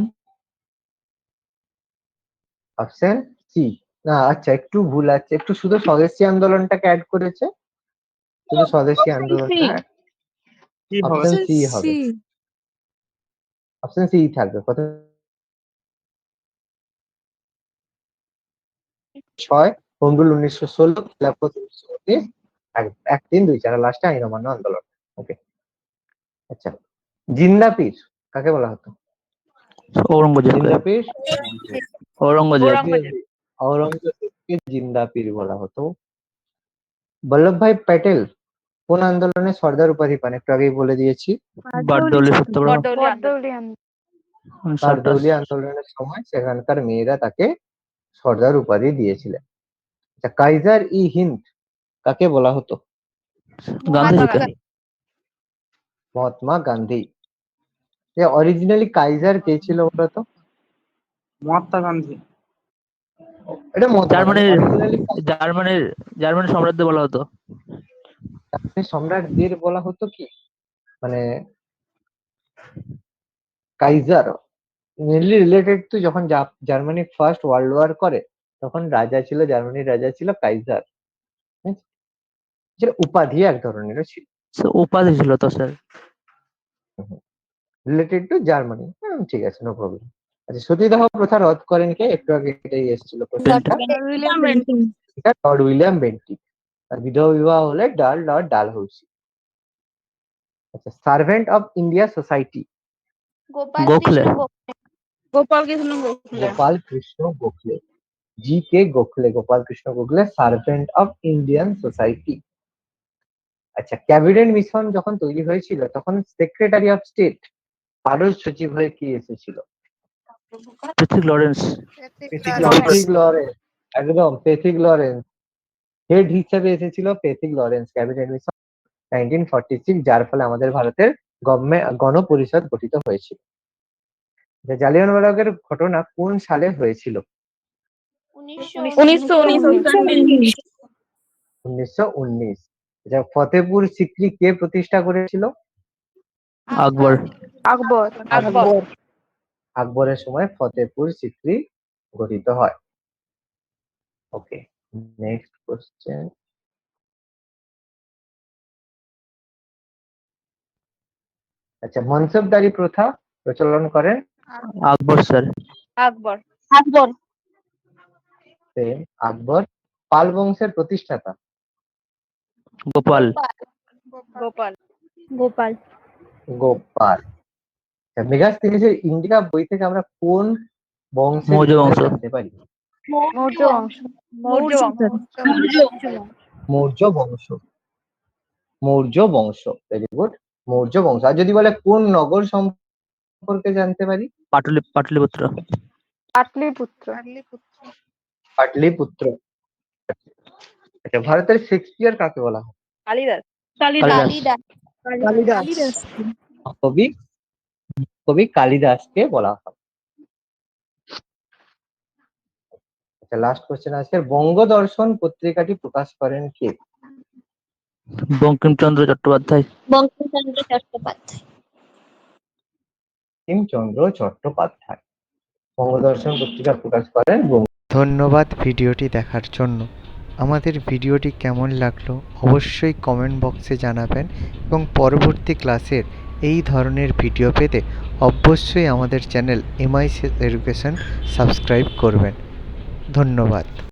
অপশন সি। না, আচ্ছা একটু ভুল আছে, একটু শুধু স্বদেশী আন্দোলনটাকে অ্যাড করেছে, শুধু স্বদেশী আন্দোলনটা। কি হবে? অপশন সি হবে, অপশন সি থাকবে। কত 6 হোমরুল 1916, খিলাফত 1919, 1, 3, 2, 4 লাস্টে আইন অমান্য আন্দোলন। ওকে। আচ্ছা, জিন্দা পীর কাকে বলা হতো? ঔরঙ্গজেবকে, জিন্দা পীর ঔরঙ্গজেব, ঔরঙ্গজেবকে জিন্দা পীর বলা হতো। বল্লভভাই প্যাটেল কোন আন্দোলনে সর্দার উপাধি পান? একটু আগেই বলে দিয়েছি। বারদৌলি সত্যাগ্রহ, বরদৌলি 1928, বারদৌলি আন্দোলনের সময় সেখানকার মেয়েরা তাকে সর্দার উপাধি দিয়েছিলেন। আচ্ছা, কাইজার ই হিন্দ কাকে বলা হতো? গান্ধীজিকে, মহাত্মা গান্ধী। অরিজিনালি কাইজার কে ছিল বলতো? মহাত্মা গান্ধী। এটা মহাত্মা গান্ধী। জার্মানির, অরিজিনালি জার্মানির জার্মানির সম্রাটদের বলা হতো। সম্রাটদের বলা হতো কি, মানে কাইজার মেনলি রিলেটেড তো যখন জার্মানি ফার্স্ট ওয়ার্ল্ড ওয়ার করে, তখন রাজা ছিল, জার্মানির রাজা ছিল কাইজার। যেটা উপাধি এক ধরনের ছিল, উপাধি ছিল তো স্যার। Related to Germany. ঠিক আছে, নো প্রবলেম। আচ্ছা, সতীদাহ প্রথা রদ করেন কে? একটু আগে এটাই এসেছিল কোশ্চেনটা। এটা লর্ড উইলিয়াম বেন্টিক। আর বিধবা বিবাহ হলে লর্ড ডালহৌসি। আচ্ছা, servant of India society Gokhale, Gopal Krishna Gokhale. Gopal Krishna Gokhale. G K Gokhale, Gopal Krishna Gokhale, servant of Indian society. আচ্ছা, ক্যাবিনেট মিশন যখন তৈরি হয়েছিল তখন সেক্রেটারি অফ স্টেট ভারত সচিব হয়ে কি এসেছিল? Prithvi Lawrence, Pethick Lawrence. একদম পেথিক লরেন্স হেড হিসেবে এসেছিল। পেথিক লরেন্স ক্যাবিনেট মিশন 1946, যার ফলে আমাদের ভারতের গণপরিষদ গঠিত হয়েছিল। যে জালিয়ানওয়ালাবাগের ঘটনা কোন সালে হয়েছিল? 1919। আচ্ছা, ফতেপুর সিক্রি কে প্রতিষ্ঠা করেছিল? আকবর। আকবরের সময় ফতেপুর সিক্রি গঠিত হয়। ওকে, নেক্সট কোশ্চেন। আচ্ছা, মনসবদারি প্রথা প্রচলন করেন? আকবর স্যার। আকবর আকবর। পাল বংশের প্রতিষ্ঠাতা? গোপাল। গোপাল গোপাল। আচ্ছা, মেঘা সিরিজের ইন্ডিকা বই থেকে আমরা কোন বংশের মৌর্য ইতিহাস বংশ। জানতে পারি? মৌর্য বংশ। ভেরি গুড, মৌর্য বংশ। আর যদি বলে কোন নগর সম্পর্কে জানতে পারি? পাটলিপুত্র। পাটলিপুত্র। আচ্ছা, ভারতের শেক্সপিয়ার কাকে বলা হয়? কালিদাস। কবি কালিদাসকে বলা হয়। আচ্ছা, লাস্ট কোশ্চেন আজকে। বঙ্গদর্শন পত্রিকাটি প্রকাশ করেন কে? বঙ্কিমচন্দ্র চট্টোপাধ্যায়। বঙ্কিমচন্দ্র চট্টোপাধ্যায় বঙ্গদর্শন পত্রিকা প্রকাশ করেন। ধন্যবাদ ভিডিওটি দেখার জন্য। আমাদের ভিডিওটি কেমন লাগলো অবশ্যই কমেন্ট বক্সে জানাবেন এবং পরবর্তী ক্লাসের এই ধরনের ভিডিও পেতে অবশ্যই আমাদের চ্যানেল MIC এডুকেশন সাবস্ক্রাইব করবেন। ধন্যবাদ।